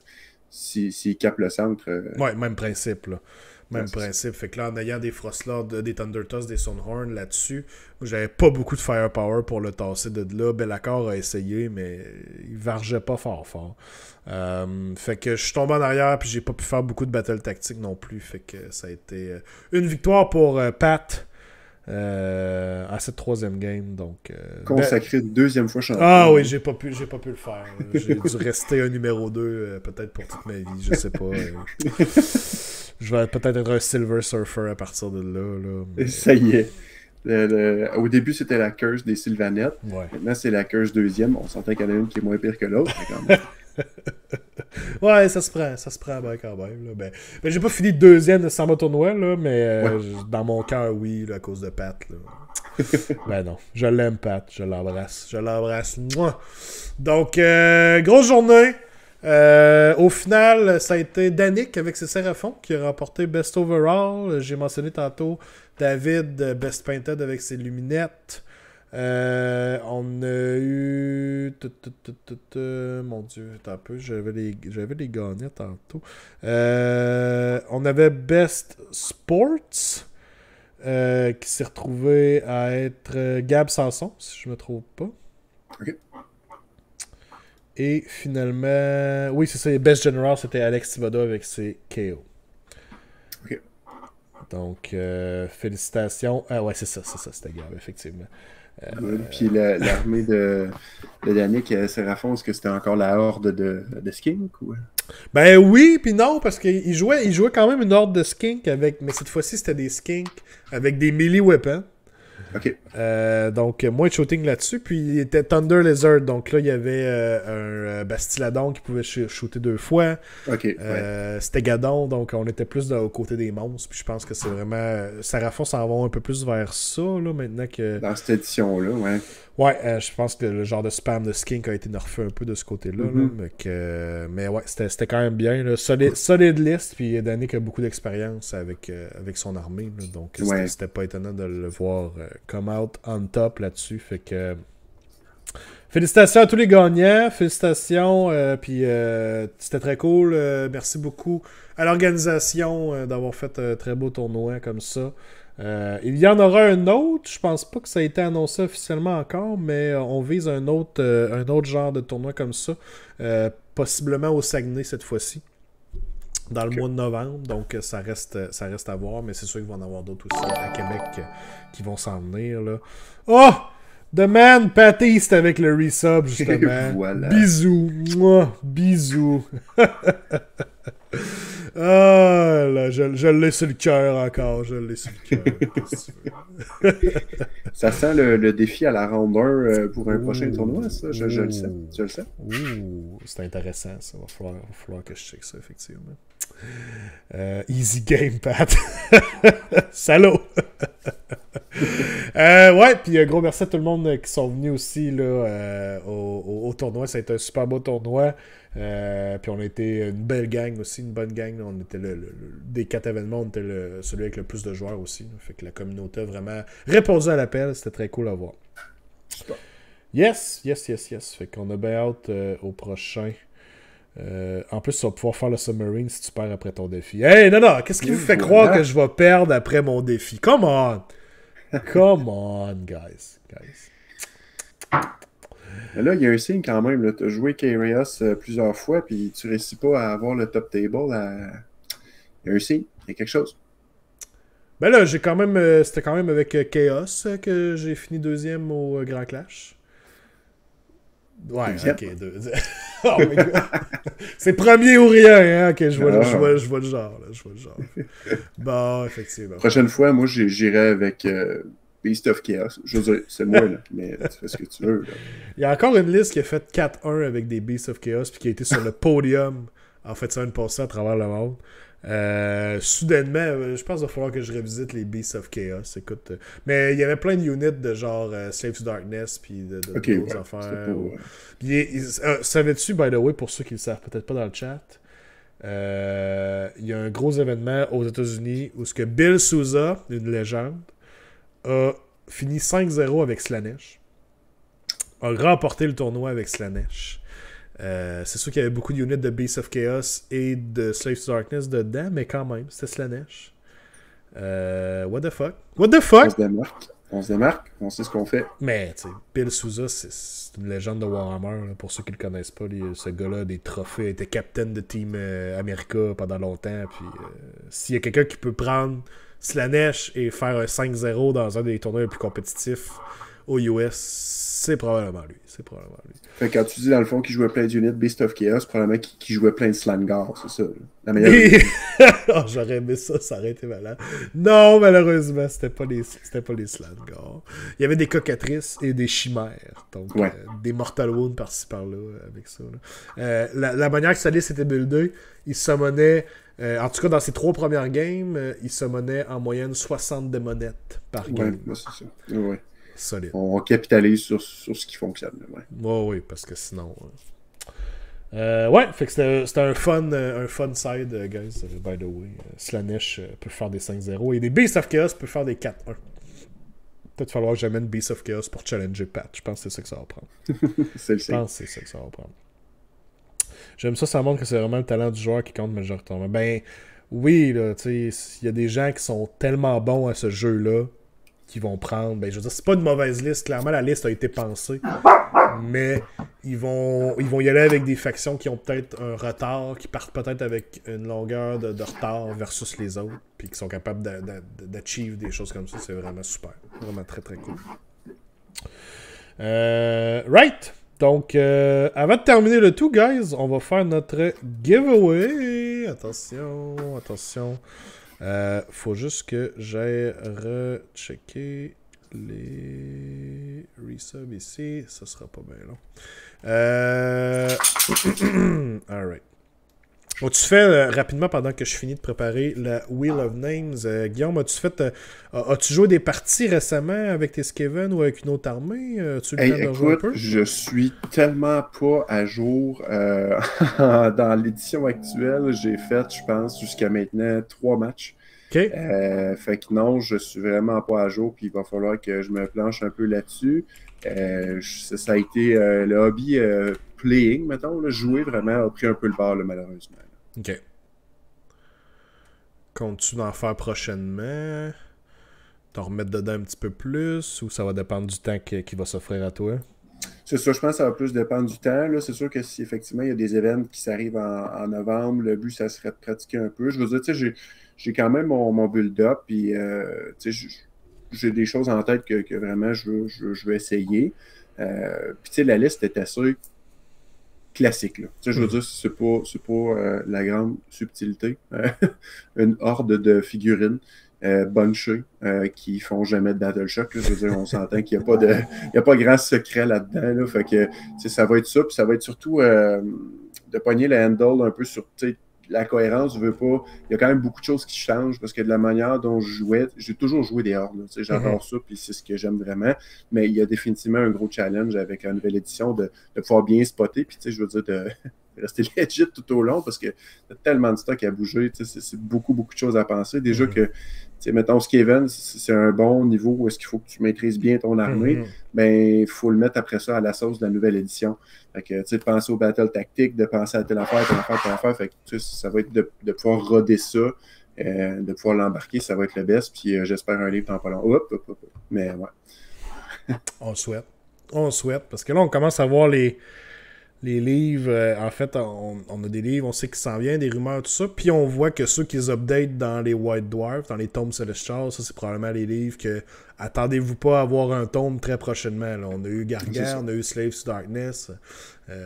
S'il capte le centre. Ouais, même principe, là. Même principe. Fait que là, en ayant des Frostlords, des Thunder Tusk, des Stonehorn là-dessus, j'avais pas beaucoup de firepower pour le tasser de là. Bellacor a essayé, mais il vargeait pas fort. Fait que je suis tombé en arrière, puis j'ai pas pu faire beaucoup de battle tactique non plus. Fait que ça a été une victoire pour Pat à cette 3e game. Donc, consacré 2e fois champion. Ah oui, j'ai pas pu le faire. J'ai dû rester un numéro 2 peut-être pour toute ma vie, je sais pas. Je vais peut-être être un Silver Surfer à partir de là. Mais... Ça y est. Au début, c'était la curse des Sylvanettes. Ouais. Maintenant, c'est la curse 2e. On sentait qu'il y en a une qui est moins pire que l'autre. Ouais, ça se prend bien quand même. Là. Ben, j'ai pas fini deuxième de Samba Tournoi, là, mais dans mon cœur, oui, là, à cause de Pat. Là. Ben non, je l'aime, Pat, je l'embrasse. Je l'embrasse. Mouah. Donc, grosse journée. Au final, ça a été Danick avec ses Séraphons qui a remporté Best Overall. J'ai mentionné tantôt David, Best Painted avec ses luminettes. On a eu. Mon Dieu, attends un peu, j'avais les gagnants tantôt. On avait Best Sports qui s'est retrouvé à être Gab Sanson, si je me trompe pas. Ok. Et finalement, oui, c'est ça, Best General, c'était Alex Thibodeau avec ses KO. Ok. Donc, félicitations. Ah ouais, c'est ça, c'était Gab, effectivement. Puis l'armée de Danick Séraphon, est-ce que c'était encore la horde de Skink ou... Ben oui, puis non, parce qu'il jouait quand même une horde de Skink avec. Mais cette fois-ci, c'était des Skink avec des melee weapons. Ok. Donc, moins de shooting là-dessus. Puis, il était Thunder Lizard. Donc là, il y avait un Bastiladon qui pouvait shooter 2 fois. Ok. Ouais. C'était Gadon. Donc, on était plus aux côtés des monstres. Puis, je pense que c'est vraiment... Seraphon s'en va un peu plus vers ça, là, maintenant que... Dans cette édition-là, ouais. Ouais, je pense que le genre de spam de Skink a été nerfé un peu de ce côté-là. Là, mais ouais, c'était quand même bien. Là. Solide liste, puis Danick a beaucoup d'expérience avec son armée. Là, donc, c'était pas étonnant de le voir come out on top là-dessus. Fait que... félicitations à tous les gagnants. Félicitations. Puis c'était très cool. Merci beaucoup à l'organisation d'avoir fait un très beau tournoi comme ça. Il y en aura un autre, je pense pas que ça a été annoncé officiellement encore, mais on vise un autre genre de tournoi comme ça, possiblement au Saguenay cette fois-ci, dans le mois de novembre, donc ça reste à voir, mais c'est sûr qu'il va en avoir d'autres aussi à Québec qui vont s'en venir. Là. Oh! The Man Patty, c'était avec le resub, justement. Voilà. Bisous. Mouah, bisous. Ah là, je l'ai sur le cœur encore. Je l'ai sur le cœur. Ça sent le défi à la ronde 1 pour un prochain tournoi, ça. Je le sais. Tu le sais. C'est intéressant, ça. Va falloir que je check ça, effectivement. Easy game, Pat. Salaud. Ouais, puis gros merci à tout le monde qui sont venus aussi là, au tournoi. Ça a été un super beau tournoi. Puis on a été une belle gang aussi, une bonne gang. Là. On était des 4 événements, on était celui avec le plus de joueurs aussi. Là. Fait que la communauté a vraiment répondu à l'appel. C'était très cool à voir. Super. Yes. Fait qu'on a bien hâte au prochain. En plus, tu vas pouvoir faire le submarine si tu perds après ton défi. Hey, non, qu'est-ce qui vous fait croire que je vais perdre après mon défi? Come on! Come on, guys. Là, il y a un signe quand même. Tu as joué K-Rayos plusieurs fois, puis tu réussis pas à avoir le top table. Il y a un signe, il y a quelque chose. Ben là, c'était quand même avec Chaos que j'ai fini deuxième au Grand Clash. Ouais, deuxième. Ok, deuxième. Oh my God. C'est premier ou rien, hein? Ok, je vois le genre. Là, je vois le genre. Bon, effectivement. Prochaine fois, moi, j'irai avec Beast of Chaos. Je veux dire, c'est moi, là, mais tu fais ce que tu veux. Là. Il y a encore une liste qui a fait 4-1 avec des Beasts of Chaos puis qui a été sur le podium en fait semaine passée à travers le monde. Soudainement, je pense qu'il va falloir que je revisite les Beasts of Chaos. Écoute, mais il y avait plein de units de genre Slave to Darkness puis d'autres affaires. Savais-tu, by the way, pour ceux qui le savent peut-être pas dans le chat, il y a un gros événement aux États-Unis où ce que Bill Souza, une légende, a fini 5-0 avec Slanesh, a remporté le tournoi avec Slanesh. C'est sûr qu'il y avait beaucoup d'units de Beasts of Chaos et de Slave to Darkness dedans, mais quand même, c'était Slanesh. What the fuck? On se démarque, on sait ce qu'on fait. Mais, tu sais, Bill Souza, c'est une légende de Warhammer. Là, pour ceux qui le connaissent pas, ce gars-là a des trophées, il était capitaine de Team America pendant longtemps. Puis, s'il y a quelqu'un qui peut prendre Slanesh et faire un 5-0 dans un des tournois les plus compétitifs aux US, c'est probablement lui. C'est probablement lui. Fait que quand tu dis dans le fond qu'il jouait plein d'units Beast of Chaos, probablement qu'il jouait plein de Slangar, c'est ça. Là. La meilleure. Oh, j'aurais aimé ça, ça aurait été malade. Non, malheureusement, c'était pas les Slangar. Il y avait des cocatrices et des chimères. Donc, des Mortal Wounds par-ci par-là avec ça. Là. La manière que sa liste était buildée, il summonait, en tout cas dans ses 3 premières games, il summonait en moyenne 60 démonettes par game. Ouais, c'est ça. Ouais. Solide. On capitalise sur ce qui fonctionne. Oui, parce que sinon... ouais, fait que c'était un fun side, guys, by the way. Slanesh peut faire des 5-0 et des Beasts of Chaos peut faire des 4-1. Peut-être falloir que j'amène Beasts of Chaos pour challenger Pat. Je pense que c'est ça que ça va prendre. Je pense que c'est ça que ça va prendre. J'aime ça montre que c'est vraiment le talent du joueur qui compte majoritairement. Ben, oui, là, tu sais, il y a des gens qui sont tellement bons à ce jeu-là qui vont prendre... Ben, je veux dire, c'est pas une mauvaise liste. Clairement, la liste a été pensée. Mais ils vont y aller avec des factions qui ont peut-être un retard, qui partent peut-être avec une longueur de retard versus les autres, puis qui sont capables d'achieve des choses comme ça. C'est vraiment super. Vraiment très, très cool. Right! Donc, avant de terminer le tout, guys, on va faire notre giveaway. Attention. Faut juste que j'aille rechecker les resubs ici. Ça sera pas bien long. Alright. As-tu fait rapidement pendant que je finis de préparer la Wheel of Names? Guillaume, as-tu joué des parties récemment avec tes Skaven ou avec une autre armée? As-tu le temps de rejouer un peu? Je suis tellement pas à jour. Dans l'édition actuelle, j'ai fait, je pense, jusqu'à maintenant 3 matchs. Okay. Fait que non, je suis vraiment pas à jour, puis il va falloir que je me planche un peu là-dessus. Ça a été le hobby playing, mettons, là, jouer vraiment a pris un peu le bord, là, malheureusement. Ok. Comptes-tu d'en faire prochainement? T'en remettre dedans un petit peu plus, ou ça va dépendre du temps qui va s'offrir à toi? C'est ça, je pense que ça va plus dépendre du temps. Là. C'est sûr que si effectivement il y a des événements qui s'arrivent en novembre, le but, ça serait de pratiquer un peu. Je veux dire, tu sais, j'ai quand même mon build-up, puis tu sais, j'ai des choses en tête que vraiment je veux essayer. Puis tu sais, la liste est assez classique. Là. Tu sais, je veux dire, c'est pas la grande subtilité. Une horde de figurines bunchées qui font jamais de Battle Shock. Là. Je veux dire, on s'entend qu'il n'y a pas grand secret là-dedans. Là. Fait que ça va être ça, puis ça va être surtout de pogner le handle un peu sur la cohérence. Je veux pas. Il y a quand même beaucoup de choses qui changent parce que de la manière dont je jouais, j'ai toujours joué des hordes. J'adore ça, puis c'est ce que j'aime vraiment. Mais il y a définitivement un gros challenge avec la nouvelle édition de pouvoir bien spotter. Puis je veux dire, de rester legit tout au long parce que y a tellement de stock à bouger. C'est beaucoup de choses à penser. Déjà que, mettons, Skaven, c'est un bon niveau où est-ce qu'il faut que tu maîtrises bien ton armée. Ben, il faut le mettre après ça à la sauce de la nouvelle édition. Fait que, de penser au battle tactique, de penser à telle affaire. Fait que, ça va être de pouvoir roder ça, de pouvoir l'embarquer, ça va être le best. Puis j'espère un livre dans pas long. Hop. Mais ouais. On souhaite. Parce que là, on commence à voir les livres. En fait, on a des livres, on sait qu'ils s'en viennent, des rumeurs, tout ça. Puis on voit que ceux qui update dans les White Dwarfs, dans les tomes Celestials, ça c'est probablement les livres que attendez-vous pas à avoir un tome très prochainement. Là. On a eu Gargant, on a eu Slaves to Darkness.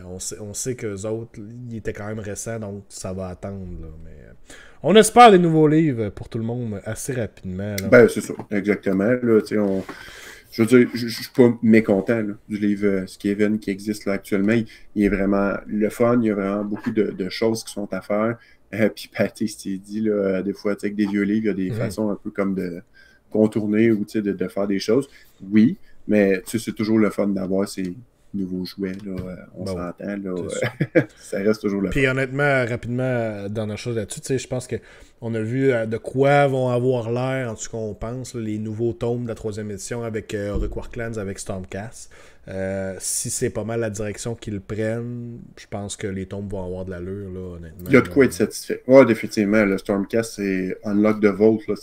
On sait qu'eux autres, ils étaient quand même récents, donc ça va attendre. Là. Mais on espère des nouveaux livres pour tout le monde assez rapidement. Là. Ben, c'est ça, exactement. Là, je veux dire, je suis pas mécontent là, du livre Skaven qui existe là actuellement. Il est vraiment le fun, il y a vraiment beaucoup de choses qui sont à faire. Puis Patty s'est dit, là, des fois, avec des vieux livres, il y a des façons un peu comme de contourner ou de faire des choses. Oui, mais c'est toujours le fun d'avoir ces nouveaux jouets. Là, on s'entend. Là, ça reste toujours le fun. Puis honnêtement, rapidement, dernière chose là-dessus, je pense qu'on a vu de quoi vont avoir l'air, en tout cas on pense, là, les nouveaux tomes de la 3e édition avec Auric Warclans, avec Stormcast. Si c'est pas mal la direction qu'ils prennent, je pense que les tomes vont avoir de l'allure, là, honnêtement. Il y a de quoi être satisfait. Oui, définitivement. Le Stormcast, c'est Unlock the Vault. Là,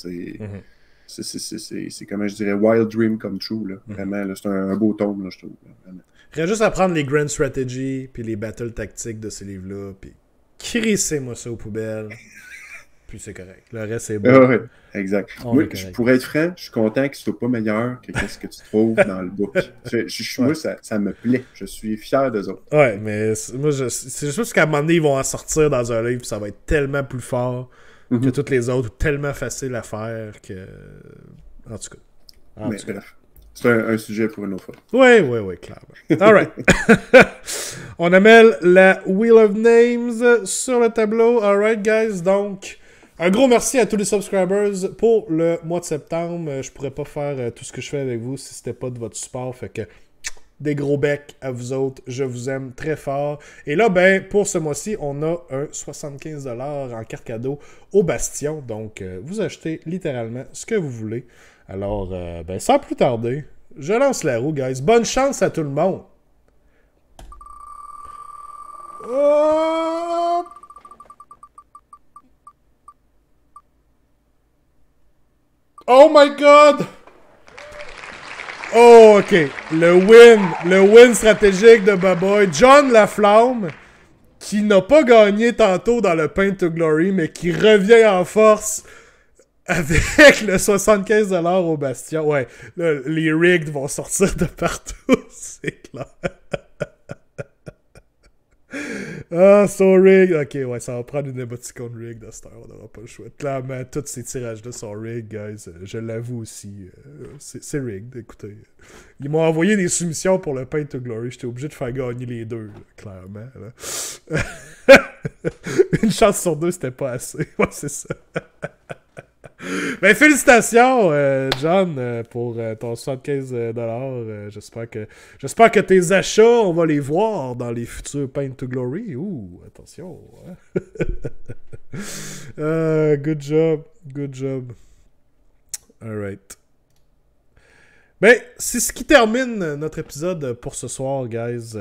c'est comment je dirais, Wild Dream come true. Là, vraiment, là, c'est un beau tome, là, je trouve. Vraiment. Il reste juste à prendre les Grand Strategy puis les Battle Tactiques de ces livres-là, puis crissez-moi ça aux poubelles. Puis c'est correct. Le reste, c'est Ah bon. ouais, exact. On Moi, est correct. pour être franc, je suis content qu'il soit pas meilleur que ce que tu trouves dans le book. Moi, ça me plaît. Je suis fier d'eux autres. Ouais, mais moi, c'est juste qu'à un moment donné, ils vont en sortir dans un livre, ça va être tellement plus fort que toutes les autres, tellement facile à faire que... En tout cas. Mais bref, c'est un sujet pour une autre fois. Oui, clairement. Alright. On amène la Wheel of Names sur le tableau. Alright, guys. Donc, un gros merci à tous les subscribers pour le mois de septembre. Je pourrais pas faire tout ce que je fais avec vous si c'était pas de votre support. Fait que des gros becs à vous autres. Je vous aime très fort. Et là, ben, pour ce mois-ci, on a un 75$ en carte cadeau au Bastion. Donc, vous achetez littéralement ce que vous voulez. Alors, ben, sans plus tarder, je lance la roue, guys. Bonne chance à tout le monde. Oh! Oh my god! Oh, ok. Le win stratégique de Baboy. John Laflamme, qui n'a pas gagné tantôt dans le Paint to Glory, mais qui revient en force avec le 75$ au Bastion. Ouais, là, les rigs vont sortir de partout, c'est clair. Ah, so rig. Ok, ouais, ça va prendre une émoticône rig de cette heure. On n'aura pas le choix. Clairement, tous ces tirages-là sont rig, guys. Je l'avoue aussi. C'est rigged, écoutez. Ils m'ont envoyé des soumissions pour le Paint to Glory. J'étais obligé de faire gagner les deux, là, clairement. Là. Une chance sur deux, c'était pas assez. Ouais, c'est ça. Ben, félicitations, John, pour ton 75$. J'espère que tes achats, on va les voir dans les futurs Paint to Glory. Ouh, attention. Hein? Good job. Good job. Alright. Ben, c'est ce qui termine notre épisode pour ce soir, guys.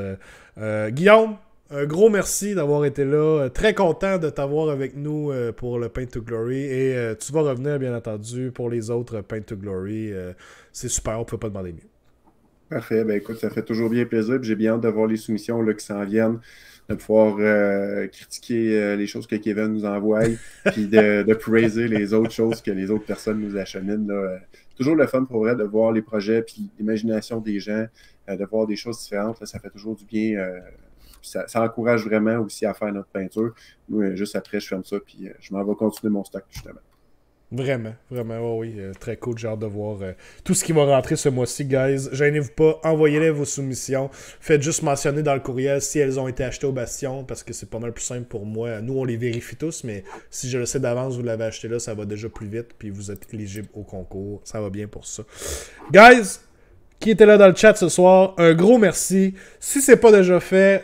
Guillaume, un gros merci d'avoir été là. Très content de t'avoir avec nous pour le Paint to Glory. Et tu vas revenir, bien entendu, pour les autres Paint to Glory. C'est super, on peut pas demander mieux. Parfait. Ben écoute, ça fait toujours bien plaisir. J'ai bien hâte de voir les soumissions là, qui s'en viennent, de pouvoir critiquer les choses que Kevin nous envoie, puis de praiser les autres choses que les autres personnes nous acheminent. Là. Toujours le fun pour vrai de voir les projets, puis l'imagination des gens, de voir des choses différentes. Là, ça fait toujours du bien. Ça encourage vraiment aussi à faire notre peinture. Moi, juste après, je ferme ça, puis je m'en vais continuer mon stock, justement. Vraiment, oh oui, très cool, j'ai hâte de voir tout ce qui va rentrer ce mois-ci, guys. Gênez-vous pas, envoyez-les vos soumissions. Faites juste mentionner dans le courriel si elles ont été achetées au Bastion, parce que c'est pas mal plus simple pour moi. Nous, on les vérifie tous, mais si je le sais d'avance, vous l'avez acheté là, ça va déjà plus vite, puis vous êtes éligible au concours. Ça va bien pour ça. Guys, qui était là dans le chat ce soir, un gros merci. Si c'est pas déjà fait,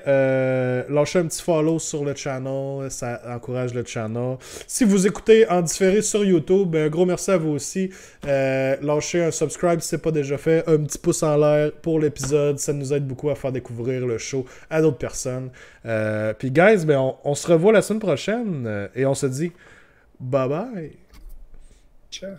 lâchez un petit follow sur le channel, ça encourage le channel. Si vous écoutez en différé sur YouTube, un gros merci à vous aussi. Lâchez un subscribe si c'est pas déjà fait, un petit pouce en l'air pour l'épisode, ça nous aide beaucoup à faire découvrir le show à d'autres personnes. Puis guys, ben on se revoit la semaine prochaine et on se dit bye bye. Ciao.